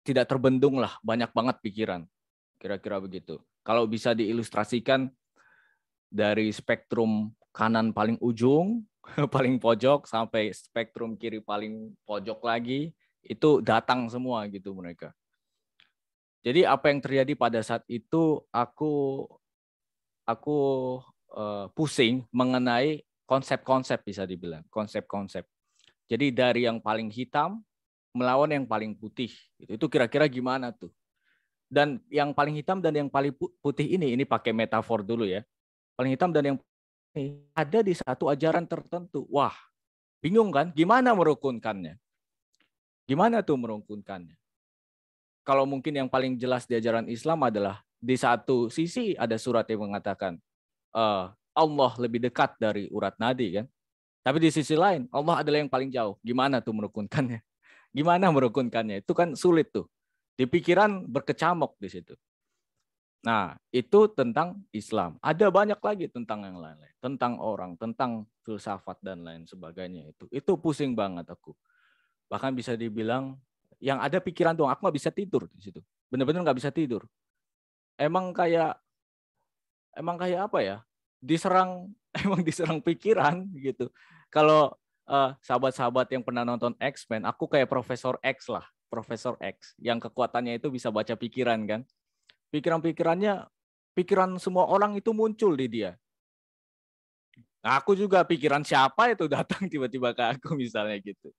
Tidak terbendung lah. Banyak banget pikiran. Kira-kira begitu. Kalau bisa diilustrasikan dari spektrum kanan paling ujung, paling pojok, sampai spektrum kiri paling pojok lagi, itu datang semua gitu mereka. Jadi apa yang terjadi pada saat itu, aku pusing mengenai konsep-konsep, bisa dibilang konsep-konsep. Jadi dari yang paling hitam melawan yang paling putih, itu kira-kira gimana tuh? Dan yang paling hitam dan yang paling putih ini pakai metafor dulu ya. Paling hitam dan yang putih ada di satu ajaran tertentu. Wah, bingung kan? Gimana merukunkannya? Gimana tuh merukunkannya? Kalau mungkin yang paling jelas di ajaran Islam adalah di satu sisi ada surat yang mengatakan Allah lebih dekat dari urat nadi kan. Tapi di sisi lain Allah adalah yang paling jauh. Gimana tuh merukunkannya? Gimana merukunkannya? Itu kan sulit tuh. Di pikiran berkecamuk di situ. Nah, itu tentang Islam. Ada banyak lagi tentang yang lain-lain. Tentang orang, tentang filsafat dan lain sebagainya. Itu pusing banget aku. Bahkan bisa dibilang, yang ada pikiran doang. Aku nggak bisa tidur di situ. Bener-bener nggak bisa tidur. Emang kayak apa ya? Emang diserang pikiran gitu. Kalau sahabat-sahabat yang pernah nonton X-Men, aku kayak Profesor X lah. Profesor X. Yang kekuatannya itu bisa baca pikiran kan. Pikiran semua orang itu muncul di dia. Nah, aku juga pikiran siapa itu datang tiba-tiba ke aku misalnya gitu.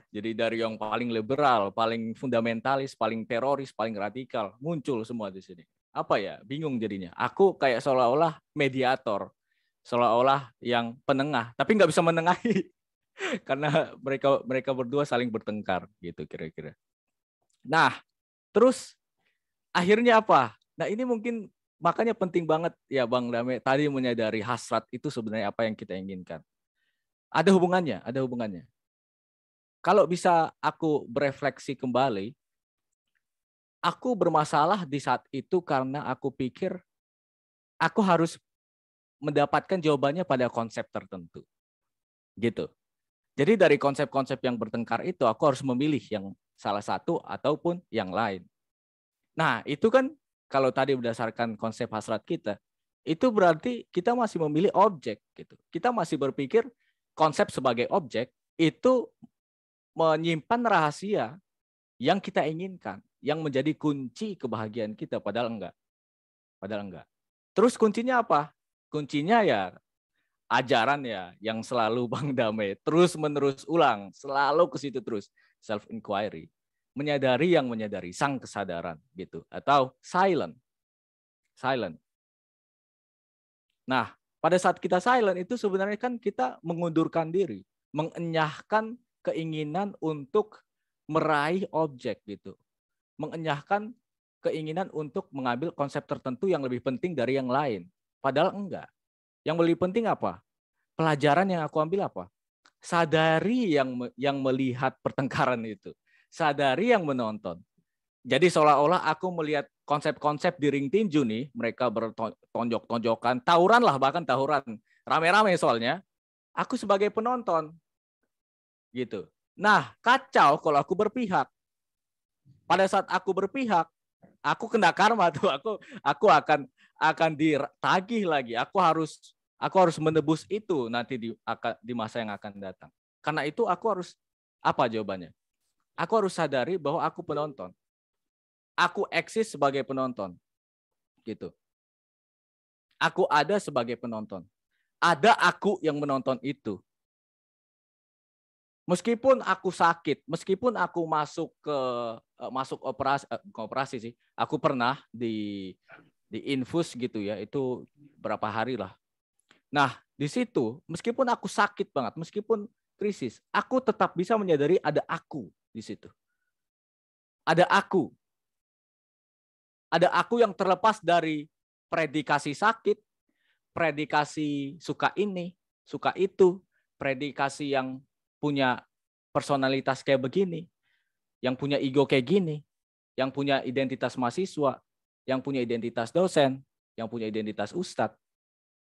Jadi dari yang paling liberal, paling fundamentalis, paling teroris, paling radikal, muncul semua di sini. Apa ya? Bingung jadinya. Aku kayak seolah-olah mediator, seolah-olah yang penengah, tapi nggak bisa menengahi karena mereka berdua saling bertengkar gitu kira-kira. Nah, terus akhirnya apa? Nah, ini mungkin makanya penting banget ya Bang Dame tadi menyadari hasrat itu sebenarnya apa yang kita inginkan. Ada hubungannya. Kalau bisa aku berefleksi kembali, aku bermasalah di saat itu karena aku pikir aku harus mendapatkan jawabannya pada konsep tertentu. Gitu. Jadi dari konsep-konsep yang bertengkar itu aku harus memilih yang salah satu ataupun yang lain. Nah, itu kan kalau tadi berdasarkan konsep hasrat kita, itu berarti kita masih memilih objek gitu. Kita masih berpikir konsep sebagai objek itu menyimpan rahasia yang kita inginkan, yang menjadi kunci kebahagiaan kita, padahal enggak. Terus kuncinya apa? Kuncinya ya ajaran ya yang selalu Bang Dame terus-menerus ulang, selalu ke situ terus, self inquiry. Menyadari yang menyadari, sang kesadaran gitu, atau silent. Nah, pada saat kita silent itu sebenarnya kan kita mengundurkan diri, mengenyahkan keinginan untuk meraih objek gitu. Mengenyahkan keinginan untuk mengambil konsep tertentu yang lebih penting dari yang lain. Padahal enggak. Yang lebih penting apa? Pelajaran yang aku ambil apa? Sadari yang melihat pertengkaran itu. Sadari yang menonton. Jadi seolah-olah aku melihat konsep-konsep di ring tinju nih, mereka bertonjok-tonjokan, tawuran lah, bahkan tawuran. Rame-rame soalnya. Aku sebagai penonton. Gitu. Nah, kacau kalau aku berpihak. Pada saat aku berpihak, aku kena karma tuh. Aku akan ditagih lagi. Aku harus menebus itu nanti di masa yang akan datang. Karena itu aku harus apa jawabannya? Aku harus sadari bahwa aku penonton. Aku eksis sebagai penonton. Gitu. Aku ada sebagai penonton. Ada aku yang menonton itu. Meskipun aku sakit, meskipun aku masuk operasi sih. Aku pernah di infus gitu ya, itu berapa hari lah. Nah, di situ meskipun aku sakit banget, meskipun krisis, aku tetap bisa menyadari ada aku di situ. Ada aku. Ada aku yang terlepas dari predikasi sakit, predikasi suka ini, suka itu, predikasi yang punya personalitas kayak begini, yang punya ego kayak gini, yang punya identitas mahasiswa, yang punya identitas dosen, yang punya identitas ustadz.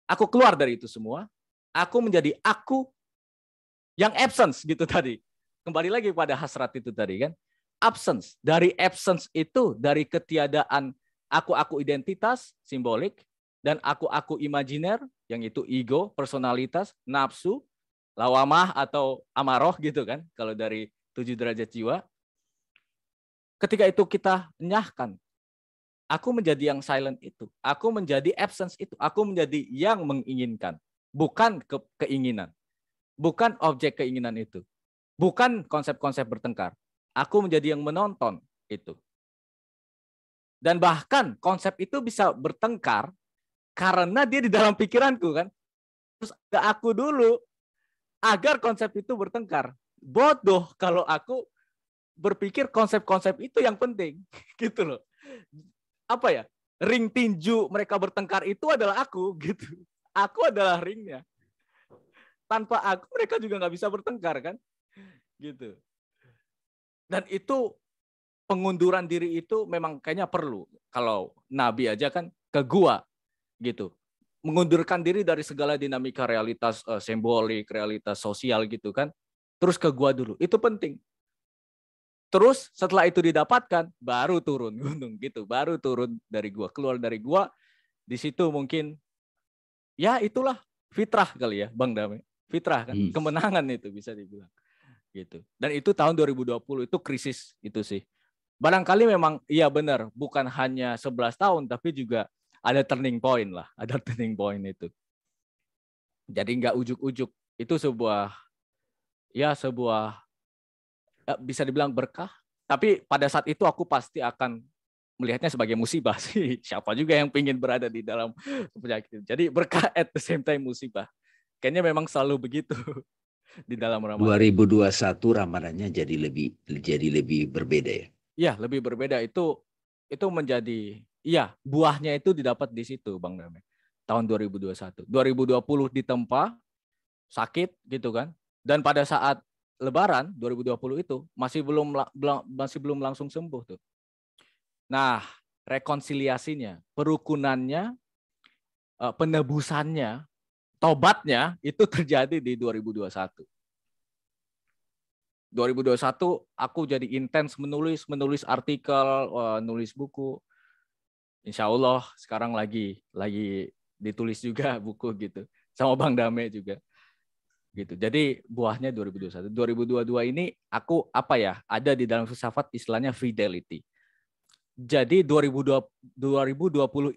Aku keluar dari itu semua, aku menjadi aku yang absence gitu tadi. Kembali lagi pada hasrat itu tadi kan. Absence. Dari absence itu, dari ketiadaan aku identitas, simbolik, dan aku imajiner, yang itu ego, personalitas, nafsu, lawamah atau amaroh gitu kan, kalau dari 7 derajat jiwa. Ketika itu kita enyahkan, aku menjadi yang silent itu, aku menjadi absence itu, aku menjadi yang menginginkan, bukan keinginan, bukan objek keinginan itu, bukan konsep-konsep bertengkar. Aku menjadi yang menonton itu. Dan bahkan konsep itu bisa bertengkar karena dia di dalam pikiranku kan. Terus ada aku dulu agar konsep itu bertengkar. Bodoh kalau aku berpikir konsep-konsep itu yang penting. Gitu loh. Apa ya? Ring tinju mereka bertengkar itu adalah aku gitu. Aku adalah ringnya. Tanpa aku mereka juga nggak bisa bertengkar kan? Gitu. Dan itu pengunduran diri itu memang kayaknya perlu. Kalau Nabi aja kan ke gua gitu. Mengundurkan diri dari segala dinamika realitas simbolik, realitas sosial gitu kan. Terus ke gua dulu. Itu penting. Terus setelah itu didapatkan, baru turun gunung gitu. Baru turun dari gua, keluar dari gua. Di situ mungkin ya itulah fitrah kali ya, Bang Dame. Fitrah kan, kemenangan itu bisa dibilang. Gitu. Dan itu tahun 2020 itu krisis itu sih. Barangkali memang iya benar, bukan hanya 11 tahun tapi juga ada turning point lah, ada turning point itu. Jadi nggak ujuk-ujuk, itu sebuah bisa dibilang berkah. Tapi pada saat itu aku pasti akan melihatnya sebagai musibah sih. Siapa juga yang ingin berada di dalam penyakit itu. Jadi berkah at the same time musibah. Kayaknya memang selalu begitu di dalam Ramadan. 2021 Ramadannya jadi lebih berbeda ya. Iya, lebih berbeda. Itu menjadi buahnya itu didapat di situ, Bang Dame. Tahun 2021. 2020 ditempa sakit gitu kan. Dan pada saat Lebaran 2020 itu masih belum langsung sembuh tuh. Nah, rekonsiliasinya, perukunannya, penebusannya, tobatnya itu terjadi di 2021. 2021 aku jadi intens menulis artikel, nulis buku. Insya Allah sekarang lagi ditulis juga buku gitu sama Bang Dame juga gitu. Jadi buahnya 2021. 2022 ini aku ada di dalam filsafat istilahnya fidelity. Jadi 2020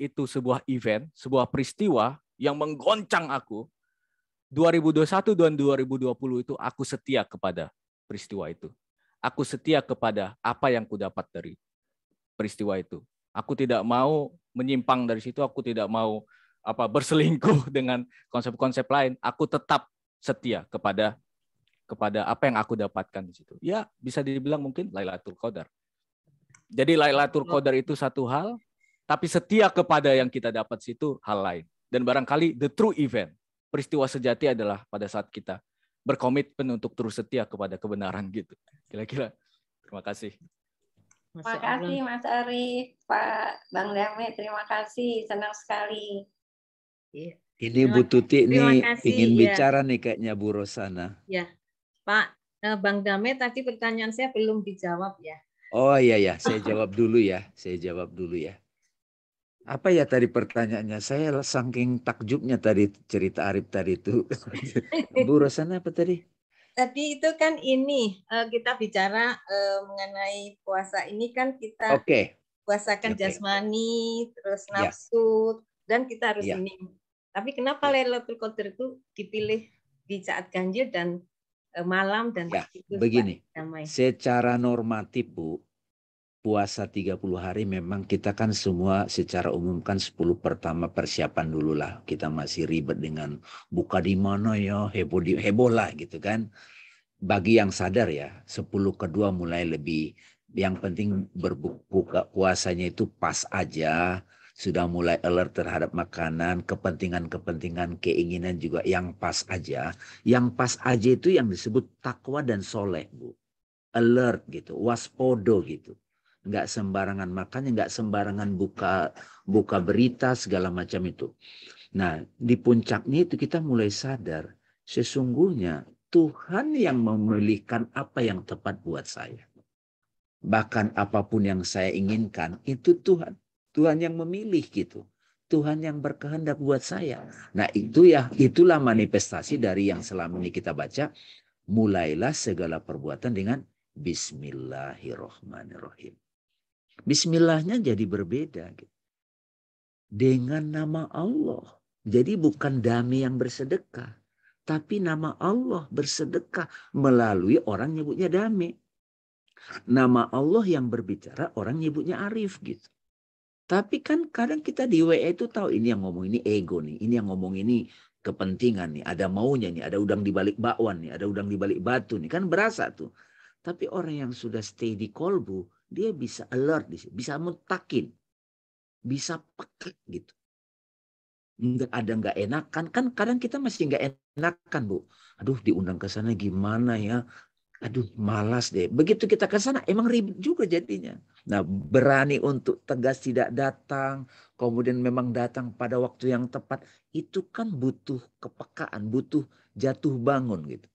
itu sebuah event, sebuah peristiwa yang menggoncang aku. 2021 dan 2020 itu aku setia kepada peristiwa itu. Aku setia kepada apa yang kudapat dari peristiwa itu. Aku tidak mau menyimpang dari situ, aku tidak mau berselingkuh dengan konsep-konsep lain. Aku tetap setia kepada apa yang aku dapatkan di situ. Ya, bisa dibilang mungkin Lailatul Qadar. Jadi Lailatul Qadar itu satu hal, tapi setia kepada yang kita dapat situ hal lain. Dan barangkali the true event, peristiwa sejati adalah pada saat kita berkomitmen untuk terus setia kepada kebenaran gitu. Kira-kira. Terima kasih. Terima kasih Mas Arif, Pak Bang Dame, terima kasih, senang sekali. Ini Bu Tuti nih ingin bicara nih kayaknya Bu Rosana. Ya, Pak Bang Dame tadi pertanyaan saya belum dijawab ya. Oh iya, saya jawab dulu ya. Apa ya tadi pertanyaannya? Saya saking takjubnya tadi cerita Arif tadi itu. Bu Rosana apa tadi? Tadi itu kan ini kita bicara mengenai puasa ini kan kita puasakan jasmani, terus nafsu, dan kita harus ini. Tapi kenapa Lailatul Qadar itu dipilih di saat ganjil dan malam dan begini. Secara normatif Bu, puasa 30 hari memang kita kan semua secara umum kan 10 pertama persiapan dulu lah. Kita masih ribet dengan buka di mana ya, heboh lah gitu kan. Bagi yang sadar ya, 10 kedua mulai lebih, yang penting berbuka puasanya itu pas aja. Sudah mulai alert terhadap makanan, kepentingan-kepentingan, keinginan juga yang pas aja. Yang pas aja itu yang disebut takwa dan soleh Bu. Alert gitu, waspodo gitu. Nggak sembarangan makan, nggak sembarangan buka berita segala macam itu. Nah, di puncaknya itu kita mulai sadar sesungguhnya Tuhan yang memilihkan apa yang tepat buat saya. Bahkan apapun yang saya inginkan itu Tuhan yang memilih gitu. Tuhan yang berkehendak buat saya. Nah, itulah manifestasi dari yang selama ini kita baca. Mulailah segala perbuatan dengan Bismillahirrahmanirrahim. Bismillahnya jadi berbeda gitu. Dengan nama Allah. Jadi bukan Dame yang bersedekah. Tapi nama Allah bersedekah melalui orang nyebutnya Dame. Nama Allah yang berbicara orang nyebutnya Arif gitu. Tapi kan kadang kita di WA itu tahu ini yang ngomong ini ego nih. Ini yang ngomong ini kepentingan nih. Ada maunya nih. Ada udang di balik bakwan nih. Ada udang di balik batu nih. Kan berasa tuh. Tapi orang yang sudah stay di kolbu, dia bisa alert, bisa mutakin, bisa peka gitu. Nggak enakan. Kan kadang kita masih nggak enakan Bu. Aduh diundang ke sana gimana ya. aduh malas deh. Begitu kita ke sana emang ribet juga jadinya. Nah, berani untuk tegas tidak datang, kemudian memang datang pada waktu yang tepat, itu kan butuh kepekaan, butuh jatuh bangun gitu.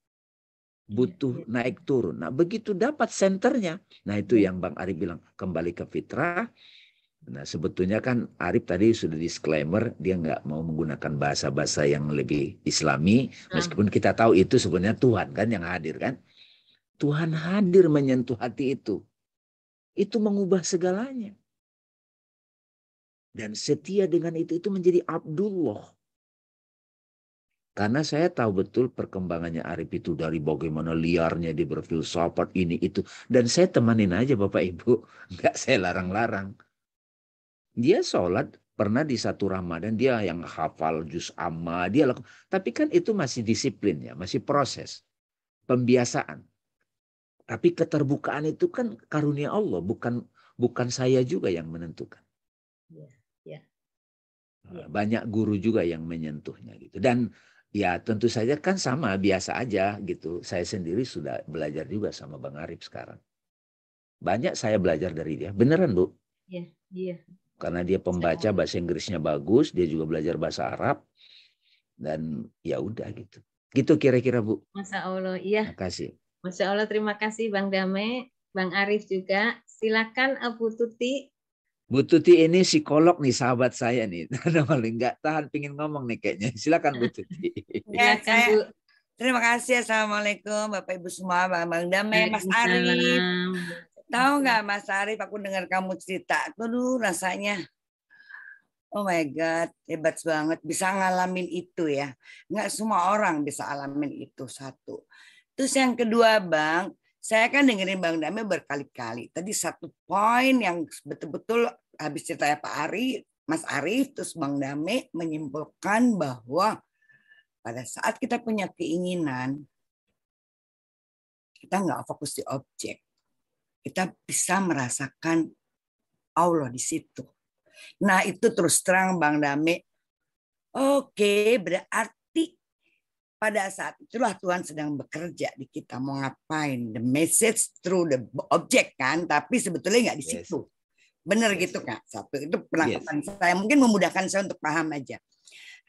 Butuh naik turun. Nah, begitu dapat senternya. Nah, itu yang Bang Arif bilang, kembali ke fitrah. Nah, sebetulnya kan Arif tadi sudah disclaimer, dia nggak mau menggunakan bahasa-bahasa yang lebih islami, meskipun kita tahu itu sebenarnya Tuhan kan yang hadir kan. Tuhan hadir menyentuh hati itu. Itu mengubah segalanya. Dan setia dengan itu menjadi Abdullah. Karena saya tahu betul perkembangannya Arif itu dari bagaimana liarnya dia berfilsafat ini itu. Dan saya temanin aja Bapak Ibu. Nggak saya larang-larang. Dia sholat pernah di satu Ramadan dia yang hafal juz amma. Tapi kan itu masih disiplin ya. Masih proses. Pembiasaan. Tapi keterbukaan itu kan karunia Allah. Bukan saya juga yang menentukan. Banyak guru juga yang menyentuhnya gitu. Dan ya tentu saja kan sama biasa aja gitu. Saya sendiri sudah belajar juga sama Bang Arif sekarang. Banyak saya belajar dari dia. Beneran Bu? Iya. Karena dia pembaca bahasa Inggrisnya bagus, dia juga belajar bahasa Arab. Dan ya udah gitu. Gitu kira-kira Bu. Masya Allah, iya. Makasih. Masya Allah, terima kasih Bang Dame, Bang Arif juga. Silakan Bu Tuti. Bu Tuti ini psikolog nih, sahabat saya nih. Nggak tahan pingin ngomong nih kayaknya. Silakan Bu Tuti. Ya, Silakan Bu. Terima kasih. Assalamualaikum Bapak Ibu semua, Bang Dame, Mas Arif. Tahu nggak Mas Arif, aku dengar kamu cerita. Aduh, rasanya, oh my God, hebat banget. Bisa ngalamin itu ya. Nggak semua orang bisa alamin itu, satu. Terus yang kedua Bang, saya kan dengerin Bang Dame berkali-kali. Tadi satu poin yang betul-betul habis ceritanya Pak Ari, Mas Arif, terus Bang Dame menyimpulkan bahwa pada saat kita punya keinginan, kita nggak fokus di objek. Kita bisa merasakan Allah di situ. Nah itu terus terang Bang Dame. Oke, berarti pada saat itulah Tuhan sedang bekerja di kita mau ngapain, the message through the object kan, tapi sebetulnya nggak di situ. Bener gitu Kak. Satu itu penangkapan saya, mungkin memudahkan saya untuk paham aja.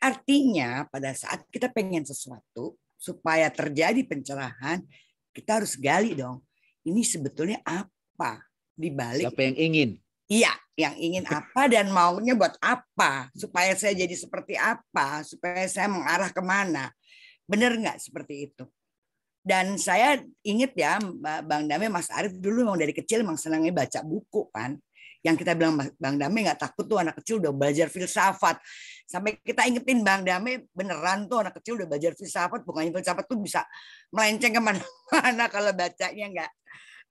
Artinya pada saat kita pengen sesuatu supaya terjadi pencerahan, kita harus gali dong. Ini sebetulnya apa di balik? Siapa yang ingin? Iya, yang ingin apa dan maunya buat apa? Supaya saya jadi seperti apa? Supaya saya mengarah kemana? Benar nggak seperti itu? Dan saya ingat ya, Bang Dame, Mas Arif dulu memang dari kecil memang senangnya baca buku kan. Yang kita bilang Bang Dame nggak takut tuh anak kecil udah belajar filsafat. Sampai kita ingetin Bang Dame beneran tuh anak kecil udah belajar filsafat. Bukannya filsafat tuh bisa melenceng kemana-mana kalau bacanya nggak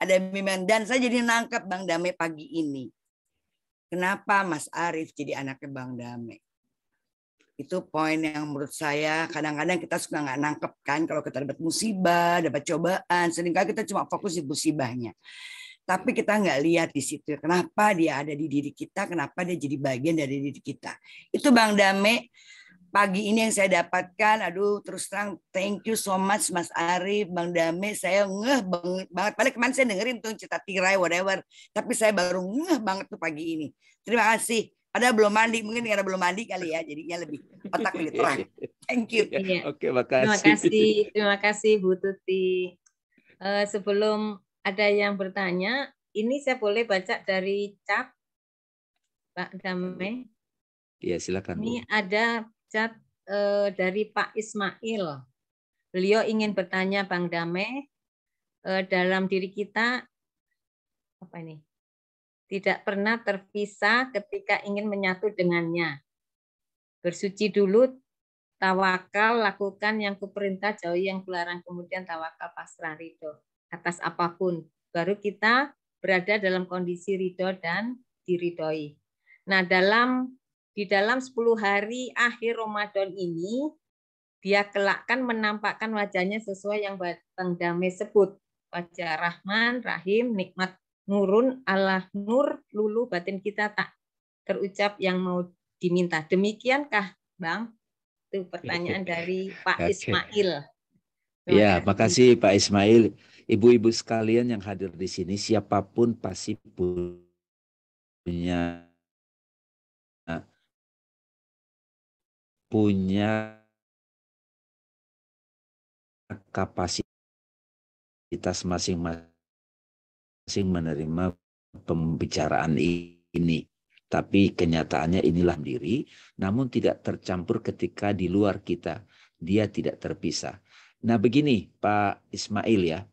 ada mimen. Dan saya jadi nangkep Bang Dame pagi ini. Kenapa Mas Arif jadi anaknya Bang Dame? Itu poin yang menurut saya kadang-kadang kita suka nggak nangkep kan kalau kita dapat musibah, dapat cobaan, seringkali kita cuma fokus di musibahnya. Tapi kita nggak lihat di situ kenapa dia ada di diri kita, kenapa dia jadi bagian dari diri kita. Itu Bang Dame pagi ini yang saya dapatkan. Aduh terus terang thank you so much Mas Arif, Bang Dame. Saya ngeh banget. Paling kemarin saya dengerin tuh cerita tirai whatever. Tapi saya baru ngeh banget tuh pagi ini. Terima kasih. Padahal belum mandi, mungkin karena belum mandi kali ya, jadinya lebih otak lebih terang. Thank you. Oke, makasih. Terima kasih Bu Tuti. Sebelum ada yang bertanya, ini saya boleh baca dari chat Pak Dame. Iya, silakan. Ini ada chat dari Pak Ismail. Beliau ingin bertanya Bang Dame, dalam diri kita apa ini? Tidak pernah terpisah ketika ingin menyatu dengannya. Bersuci dulu, tawakal, lakukan yang kuperintah, jauhi yang kularang, kemudian tawakal pasrah ridho atas apapun. Baru kita berada dalam kondisi ridho dan diridhoi. Nah, di dalam 10 hari akhir Ramadan ini, dia kelak kan menampakkan wajahnya sesuai yang Bang Dame sebut. Wajah Rahman, Rahim, nikmat, nurun, Allah, nur, lulu, batin kita tak terucap yang mau diminta. Demikiankah Bang? Itu pertanyaan dari Pak Ismail. Ya, makasih Pak Ismail. Ibu-ibu sekalian yang hadir di sini, siapapun pasti punya kapasitas masing-masing menerima pembicaraan ini. Tapi kenyataannya inilah diri, namun tidak tercampur ketika di luar kita. Dia tidak terpisah. Nah begini Pak Ismail ya,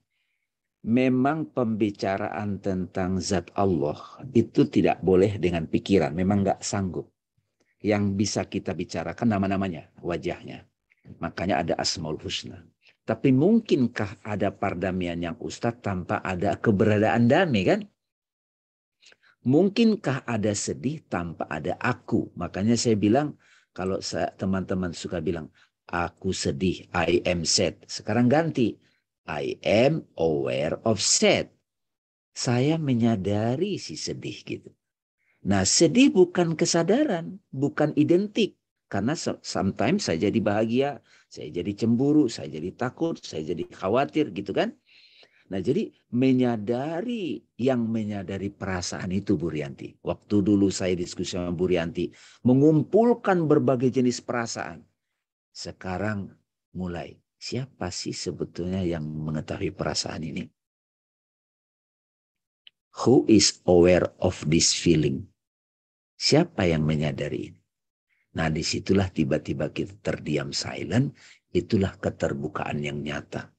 memang pembicaraan tentang zat Allah itu tidak boleh dengan pikiran, memang nggak sanggup. Yang bisa kita bicarakan nama-namanya, wajahnya. Makanya ada Asmaul Husna. Tapi mungkinkah ada perdamaian yang Ustadz tanpa ada keberadaan damai kan? Mungkinkah ada sedih tanpa ada aku? Makanya saya bilang, kalau teman-teman suka bilang, aku sedih, I am sad. Sekarang ganti, I am aware of sad. Saya menyadari si sedih gitu. Nah sedih bukan kesadaran, bukan identik. Karena sometimes saya jadi bahagia, saya jadi cemburu, saya jadi takut, saya jadi khawatir gitu kan. Nah jadi yang menyadari perasaan itu Bu Rianti. Waktu dulu saya diskusi sama Bu Rianti, mengumpulkan berbagai jenis perasaan. Sekarang mulai, siapa sih sebetulnya yang mengetahui perasaan ini? Who is aware of this feeling? Siapa yang menyadari ini? Nah disitulah tiba-tiba kita terdiam silent, itulah keterbukaan yang nyata.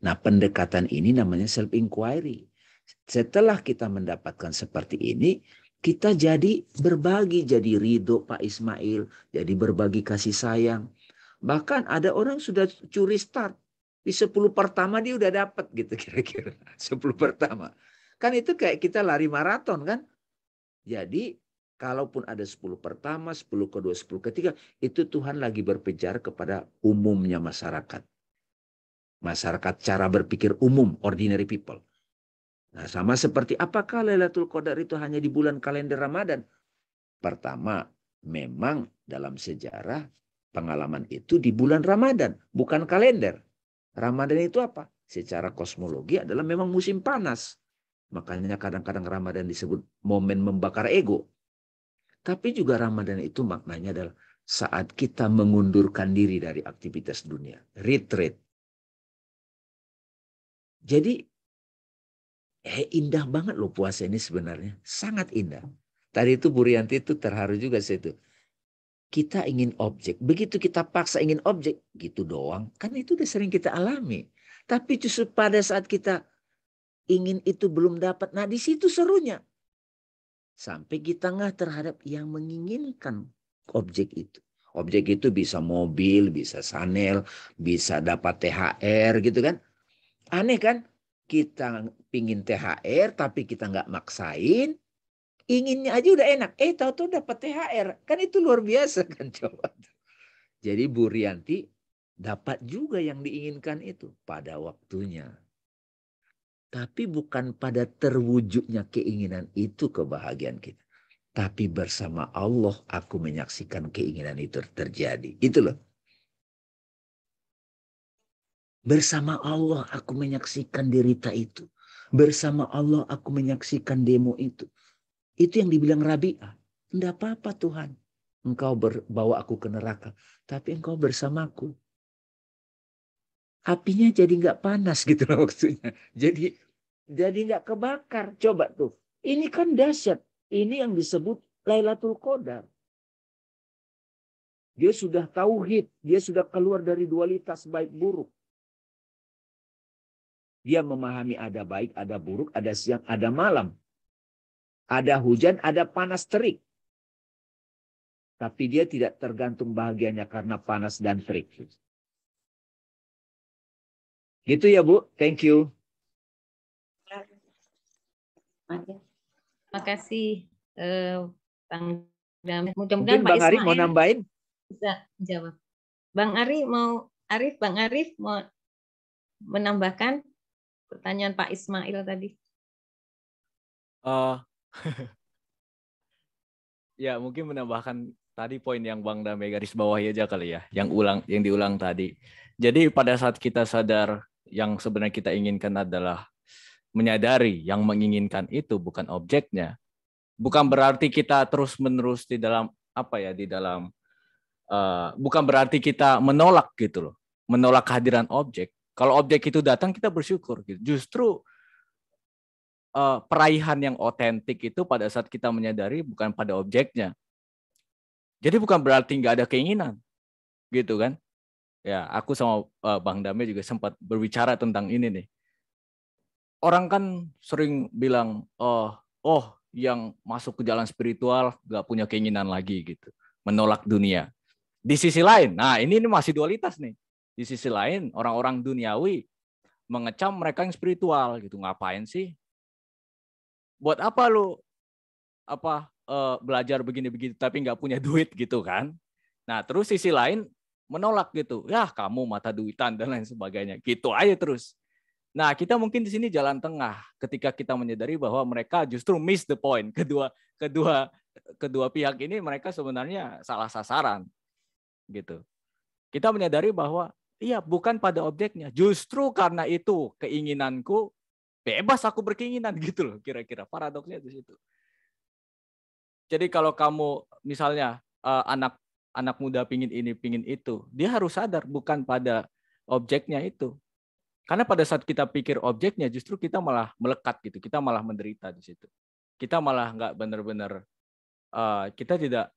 Nah pendekatan ini namanya self-inquiry. Setelah kita mendapatkan seperti ini, kita jadi berbagi, jadi ridho Pak Ismail, jadi berbagi kasih sayang. Bahkan ada orang sudah curi start. Di 10 pertama dia udah dapat gitu kira-kira. 10 pertama. Kan itu kayak kita lari maraton kan. Jadi kalaupun ada 10 pertama, 10 kedua, 10 ketiga, itu Tuhan lagi berbicara kepada umumnya masyarakat. Masyarakat cara berpikir umum, ordinary people. Nah, sama seperti apakah Lailatul Qadar itu hanya di bulan kalender Ramadan? Pertama, memang dalam sejarah pengalaman itu di bulan Ramadan, bukan kalender. Ramadan itu apa? Secara kosmologi adalah memang musim panas. Makanya kadang-kadang Ramadan disebut momen membakar ego. Tapi juga Ramadan itu maknanya adalah saat kita mengundurkan diri dari aktivitas dunia. Retreat. Jadi indah banget loh puasa ini sebenarnya. Sangat indah. Tadi itu Bu Rianti itu terharu juga saya itu. Kita ingin objek. Begitu kita paksa ingin objek. Gitu doang. Kan itu udah sering kita alami. Tapi justru pada saat kita ingin itu belum dapat. Nah di situ serunya. Sampai kita nggak terhadap yang menginginkan objek itu. Objek itu bisa mobil, bisa Chanel, bisa dapat THR gitu kan. Aneh kan? Kita pingin THR tapi kita nggak maksain. Inginnya aja udah enak. Tahu-tahu dapat THR. Kan itu luar biasa kan coba. Jadi Bu Rianti dapat juga yang diinginkan itu pada waktunya. Tapi bukan pada terwujudnya keinginan itu kebahagiaan kita. Tapi bersama Allah aku menyaksikan keinginan itu terjadi. Itu loh. Bersama Allah aku menyaksikan derita itu. Bersama Allah aku menyaksikan demo itu. Itu yang dibilang Rabi'ah. Tidak apa-apa Tuhan. Engkau bawa aku ke neraka. Tapi engkau bersamaku. Apinya jadi nggak panas gitu loh maksudnya. Jadi nggak kebakar. Coba tuh. Ini kan dahsyat. Ini yang disebut Lailatul Qadar. Dia sudah tauhid. Dia sudah keluar dari dualitas baik buruk. Dia memahami ada baik, ada buruk, ada siang, ada malam. Ada hujan, ada panas terik. Tapi dia tidak tergantung bahagianya karena panas dan terik. Gitu ya Bu, thank you. Terima kasih Bang Damai. Mudah-mudahan Mungkin Pak Bang Ari Ismail mau nambahin? bisa menjawab. Bang Arif mau menambahkan pertanyaan Pak Ismail tadi. Ya mungkin menambahkan tadi poin yang Bang Dame garis bawahi aja kali ya, yang diulang tadi. Jadi pada saat kita sadar yang sebenarnya kita inginkan adalah menyadari yang menginginkan itu bukan objeknya. Bukan berarti kita terus-menerus di dalam bukan berarti kita menolak gitu loh, menolak kehadiran objek. Kalau objek itu datang kita bersyukur gitu. Justru peraihan yang otentik itu pada saat kita menyadari bukan pada objeknya. Jadi bukan berarti nggak ada keinginan, gitu kan? Ya, aku sama Bang Dame juga sempat berbicara tentang ini nih. Orang kan sering bilang, yang masuk ke jalan spiritual nggak punya keinginan lagi gitu, menolak dunia. Di sisi lain, nah ini masih dualitas nih. Di sisi lain, orang-orang duniawi mengecam mereka yang spiritual gitu. Ngapain sih? Buat apa lu belajar begini-begini tapi nggak punya duit gitu kan? Nah terus sisi lain menolak gitu, ya kamu mata duitan dan lain sebagainya, gitu aja terus. Nah kita mungkin di sini jalan tengah ketika kita menyadari bahwa mereka justru miss the point. Kedua pihak ini mereka sebenarnya salah sasaran gitu. Kita menyadari bahwa iya bukan pada objeknya, justru karena itu keinginanku bebas aku berkeinginan gitu loh, kira-kira paradoksnya di situ. Jadi kalau kamu misalnya anak muda pingin ini, pingin itu, dia harus sadar bukan pada objeknya itu. Karena pada saat kita pikir objeknya, justru kita malah melekat gitu, kita malah menderita di situ. Kita malah nggak benar-benar, kita tidak,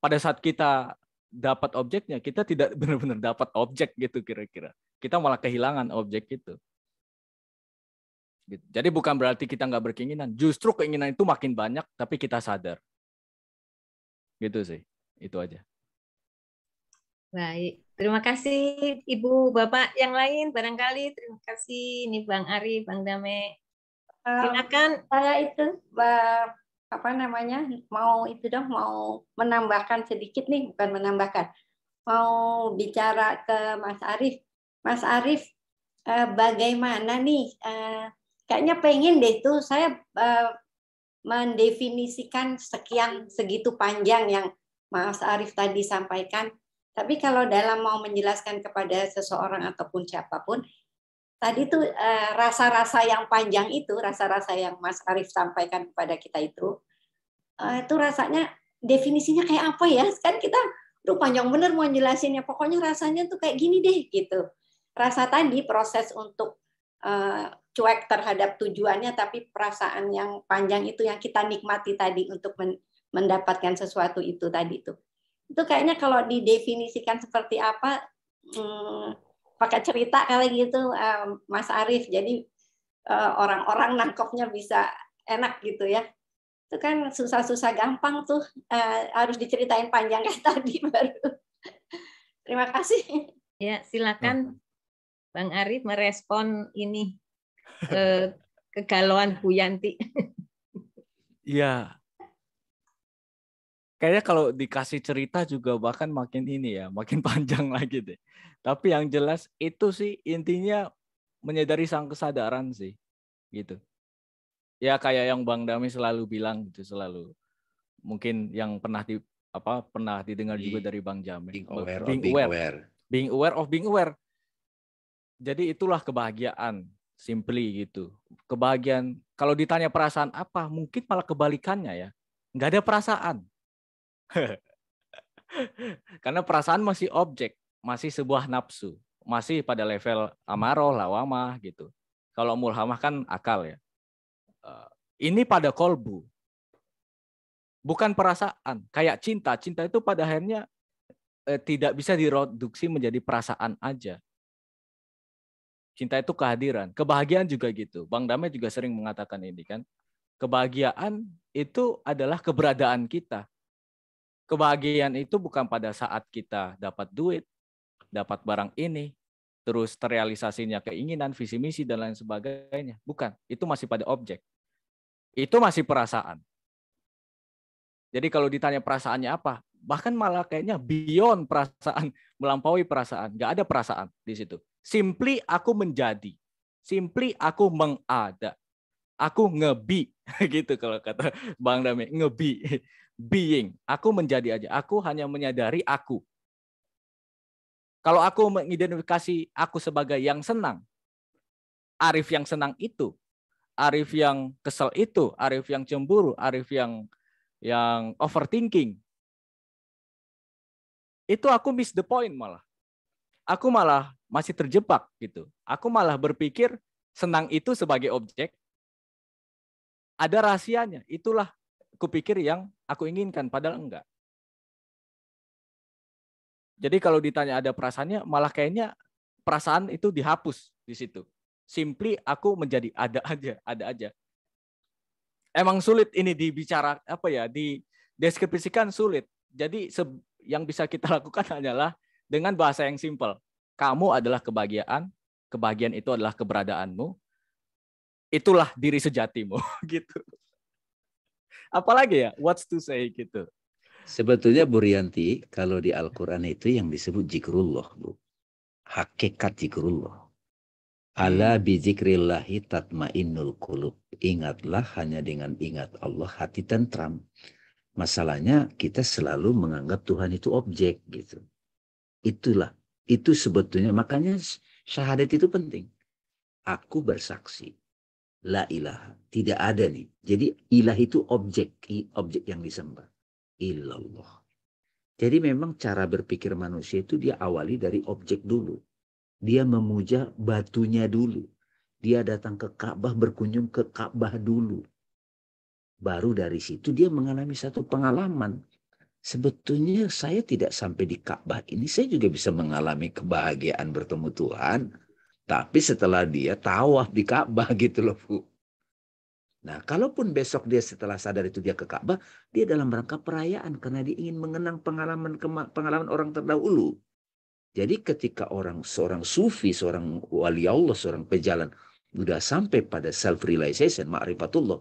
pada saat kita dapat objeknya, kita tidak benar-benar dapat objek gitu kira-kira. Kita malah kehilangan objek itu. Jadi bukan berarti kita nggak berkeinginan, justru keinginan itu makin banyak, tapi kita sadar. Gitu sih, itu aja. Baik, terima kasih Ibu Bapak yang lain barangkali. Terima kasih ini Bang Ari, Bang Dame. Silakan. Saya itu mau menambahkan sedikit nih, bukan menambahkan. Mau bicara ke Mas Arief. Mas Arief, bagaimana nih? Kayaknya pengen deh tuh saya mendefinisikan segitu panjang yang Mas Arief tadi sampaikan. Tapi kalau dalam mau menjelaskan kepada seseorang ataupun siapapun, tadi tuh rasa-rasa yang panjang itu, rasa-rasa yang Mas Arief sampaikan kepada kita itu rasanya definisinya kayak apa ya? Kan kita panjang bener mau jelasinnya, pokoknya rasanya tuh kayak gini deh gitu. Rasa tadi proses untuk cuek terhadap tujuannya, tapi perasaan yang panjang itu yang kita nikmati tadi untuk mendapatkan sesuatu itu tadi tuh. Itu kayaknya kalau didefinisikan seperti apa, pakai cerita kali gitu, Mas Arief. Jadi orang-orang nangkepnya bisa enak gitu ya. Itu kan susah-susah gampang tuh, harus diceritain panjang kayak tadi baru. Terima kasih. Ya, silakan Bang Arief merespon ini kegalauan Bu Yanti. Iya. Kayaknya kalau dikasih cerita juga bahkan makin ini ya, makin panjang lagi deh. Tapi yang jelas itu sih intinya menyadari sang kesadaran sih, gitu. Ya kayak yang Bang Dami selalu bilang gitu, selalu. Mungkin yang pernah didengar juga dari Bang Jame. Being aware. Being aware of being aware. Jadi itulah kebahagiaan, simply gitu. Kebahagiaan, kalau ditanya perasaan apa, mungkin malah kebalikannya ya. Nggak ada perasaan. Karena perasaan masih objek, masih sebuah nafsu, masih pada level amaroh, lawamah gitu. Kalau mulhamah kan akal ya. Ini pada kolbu, bukan perasaan. Kayak cinta, cinta itu pada akhirnya tidak bisa direduksi menjadi perasaan aja. Cinta itu kehadiran, kebahagiaan juga gitu. Bang Dame juga sering mengatakan ini kan. Kebahagiaan itu adalah keberadaan kita. Kebahagiaan itu bukan pada saat kita dapat duit, dapat barang ini, terus terrealisasinya keinginan, visi misi dan lain sebagainya. Bukan, itu masih pada objek. Itu masih perasaan. Jadi kalau ditanya perasaannya apa, bahkan malah kayaknya beyond perasaan, melampaui perasaan. Nggak ada perasaan di situ. Simply aku menjadi. Simply aku mengada. Aku ngebi. Gitu kalau kata Bang Dame, ngebi. being. Aku menjadi aja. Aku hanya menyadari aku. Kalau aku mengidentifikasi aku sebagai yang senang, Arif yang senang itu, Arif yang kesel itu, Arif yang cemburu, Arif yang overthinking, itu aku miss the point malah. Aku malah masih terjebak gitu. Aku malah berpikir senang itu sebagai objek, ada rahasianya. Itulah kupikir yang aku inginkan, padahal enggak. Jadi kalau ditanya ada perasaannya, malah kayaknya perasaan itu dihapus di situ. Simply aku menjadi ada aja. Emang sulit ini dibicara dideskripsikan sulit. Jadi yang bisa kita lakukan adalah dengan bahasa yang simpel. Kamu adalah kebahagiaan itu adalah keberadaanmu. Itulah diri sejatimu gitu. Apalagi ya, what's to say gitu. Sebetulnya Bu Rianti, kalau di Al-Quran itu yang disebut zikrullah, Bu. Hakikat zikrullah. Ala bizikrillahi tatmainnul qulub. Ingatlah, hanya dengan ingat Allah hati tentram. Masalahnya kita selalu menganggap Tuhan itu objek gitu. Itu sebetulnya, makanya syahadat itu penting. Aku bersaksi. La ilaha. Tidak ada nih. Jadi ilah itu objek yang disembah. Illallah. Jadi memang cara berpikir manusia itu dia awali dari objek dulu. Dia memuja batunya dulu. Dia datang ke Ka'bah, berkunjung ke Ka'bah dulu. Baru dari situ dia mengalami satu pengalaman. Sebetulnya saya tidak sampai di Ka'bah ini, saya juga bisa mengalami kebahagiaan bertemu Tuhan. Tapi setelah dia tawaf di Ka'bah gitu loh, Bu. Nah, kalaupun besok dia setelah sadar itu dia ke Ka'bah, dia dalam rangka perayaan karena dia ingin mengenang pengalaman orang terdahulu. Jadi ketika seorang sufi, seorang wali Allah, seorang pejalan sudah sampai pada self realization, ma'rifatullah,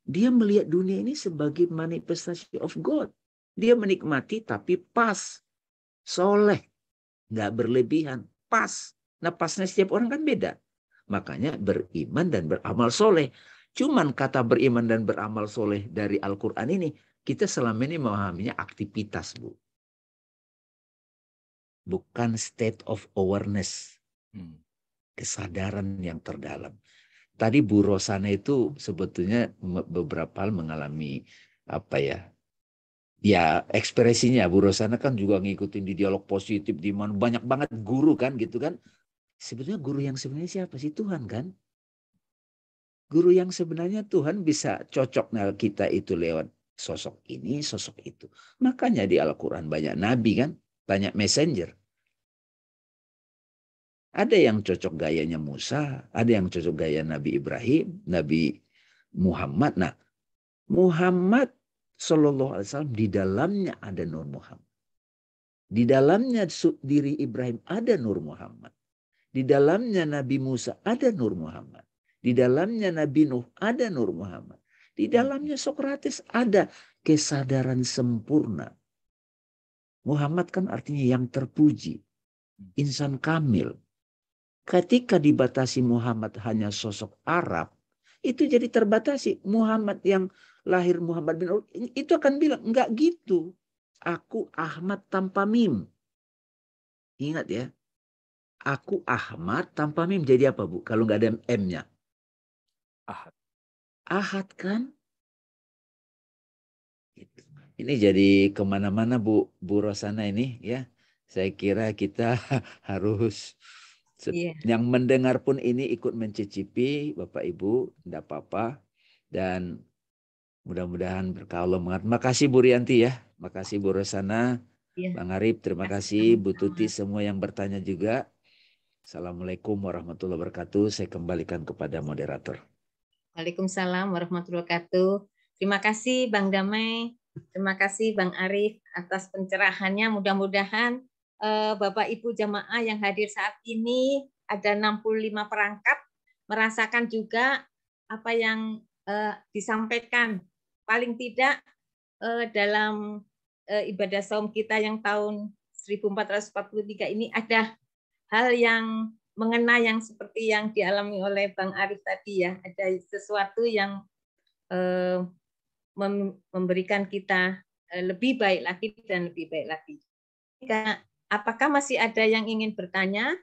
dia melihat dunia ini sebagai manifestasi of God. Dia menikmati tapi pas, soleh, nggak berlebihan, pas. Nah, pasnya setiap orang kan beda. Makanya beriman dan beramal soleh. Cuman kata beriman dan beramal soleh dari Al-Quran ini, kita selama ini memahaminya aktivitas, Bu. Bukan state of awareness. Kesadaran yang terdalam. Tadi Bu Rosana itu sebetulnya beberapa hal mengalami ya ekspresinya. Bu Rosana kan juga ngikutin di dialog positif, di mana banyak banget guru kan gitu kan. Sebetulnya guru yang sebenarnya siapa sih? Tuhan kan. Guru yang sebenarnya Tuhan bisa cocoknya kita itu lewat sosok ini, sosok itu. Makanya di Al-Quran banyak nabi kan, banyak messenger. Ada yang cocok gayanya Musa, ada yang cocok gaya Nabi Ibrahim, Nabi Muhammad. Nah, Muhammad Sallallahu Alaihi Wasallam di dalamnya ada Nur Muhammad. Di dalamnya diri Ibrahim ada Nur Muhammad. Di dalamnya Nabi Musa ada Nur Muhammad. Di dalamnya Nabi Nuh ada Nur Muhammad. Di dalamnya Sokrates ada kesadaran sempurna. Muhammad kan artinya yang terpuji. Insan kamil. Ketika dibatasi Muhammad hanya sosok Arab, itu jadi terbatasi. Muhammad yang lahir Muhammad bin Abdul itu akan bilang, enggak gitu. Aku Ahmad tanpa mim. Ingat ya. Aku Ahmad tanpa mim. Jadi apa, Bu? Kalau nggak ada M-nya. Ahad. Ahad kan? Ini jadi kemana-mana Bu Rosana ini ya. Saya kira kita harus yang mendengar pun ini ikut mencicipi, Bapak Ibu, tidak apa-apa. Dan mudah-mudahan berkah Allah mengerti. Makasih Bu Rianti ya. Makasih Bu Rosana. Bang Arif, terima kasih. Bu Tuti, semua yang bertanya juga. Assalamualaikum warahmatullahi wabarakatuh. Saya kembalikan kepada moderator. Waalaikumsalam warahmatullahi wabarakatuh. Terima kasih Bang Damai. Terima kasih Bang Arif atas pencerahannya. Mudah-mudahan Bapak Ibu jamaah yang hadir saat ini ada 65 perangkat merasakan juga apa yang disampaikan. Paling tidak dalam ibadah saum kita yang tahun 1443 ini ada hal yang mengena yang seperti yang dialami oleh Bang Arif tadi ya. Ada sesuatu yang memberikan kita lebih baik lagi dan lebih baik lagi. Apakah masih ada yang ingin bertanya?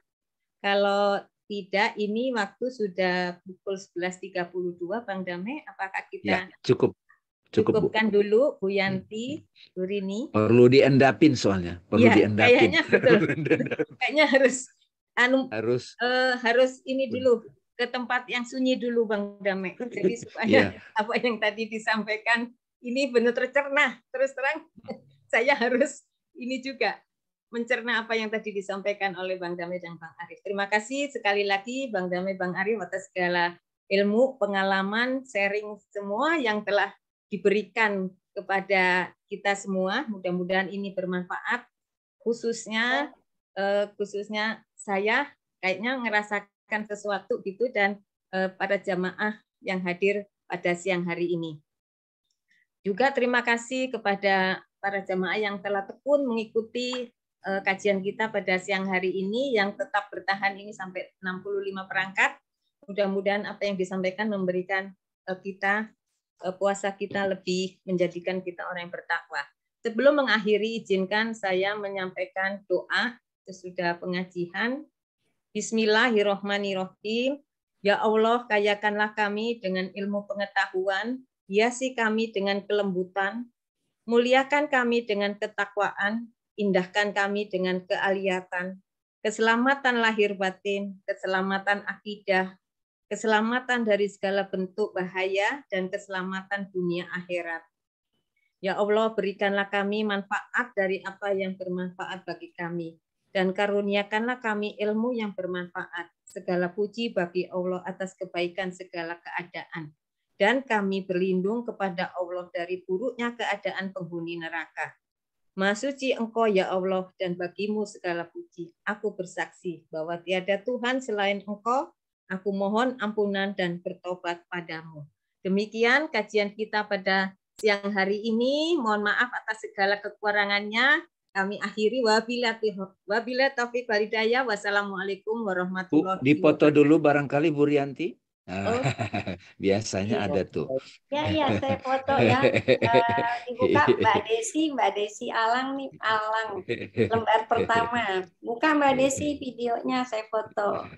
Kalau tidak, ini waktu sudah pukul 11.32, Bang Damai. Apakah kita cukupkan dulu, Bu Yanti, Bu Rini? Perlu diendapin soalnya, perlu diendapin. Kayaknya betul. Kayaknya harus ini dulu, ke tempat yang sunyi dulu, Bang Damai. Jadi supaya apa yang tadi disampaikan ini benar tercerna. Terus terang saya harus ini juga mencerna apa yang tadi disampaikan oleh Bang Damai dan Bang Arif. Terima kasih sekali lagi Bang Damai, Bang Arif atas segala ilmu, pengalaman, sharing semua yang telah diberikan kepada kita semua. Mudah-mudahan ini bermanfaat. Khususnya saya kayaknya ngerasakan sesuatu gitu, dan para jamaah yang hadir pada siang hari ini. Juga terima kasih kepada para jamaah yang telah tekun mengikuti kajian kita pada siang hari ini, yang tetap bertahan ini sampai 65 perangkat. Mudah-mudahan apa yang disampaikan memberikan kita puasa kita lebih menjadikan kita orang yang bertakwa. Sebelum mengakhiri, izinkan saya menyampaikan doa sesudah pengajian. Bismillahirrahmanirrahim. Ya Allah, kayakanlah kami dengan ilmu pengetahuan, hiasi kami dengan kelembutan, muliakan kami dengan ketakwaan, indahkan kami dengan kealiatan, keselamatan lahir batin, keselamatan akidah, keselamatan dari segala bentuk bahaya, dan keselamatan dunia akhirat. Ya Allah, berikanlah kami manfaat dari apa yang bermanfaat bagi kami, dan karuniakanlah kami ilmu yang bermanfaat. Segala puji bagi Allah atas kebaikan segala keadaan. Dan kami berlindung kepada Allah dari buruknya keadaan penghuni neraka. Maha suci Engkau ya Allah, dan bagimu segala puji. Aku bersaksi bahwa tiada Tuhan selain Engkau. Aku mohon ampunan dan bertobat padamu. Demikian kajian kita pada siang hari ini. Mohon maaf atas segala kekurangannya. Kami akhiri. Wabillahi taufiq wal hidayah. Wassalamualaikum warahmatullahi wabarakatuh. Dipoto dulu barangkali Bu Rianti. Biasanya ada tuh. Ya, saya foto ya. Dibuka Mbak Desi Alang nih, Alang. Lembar pertama. Buka Mbak Desi videonya, saya foto.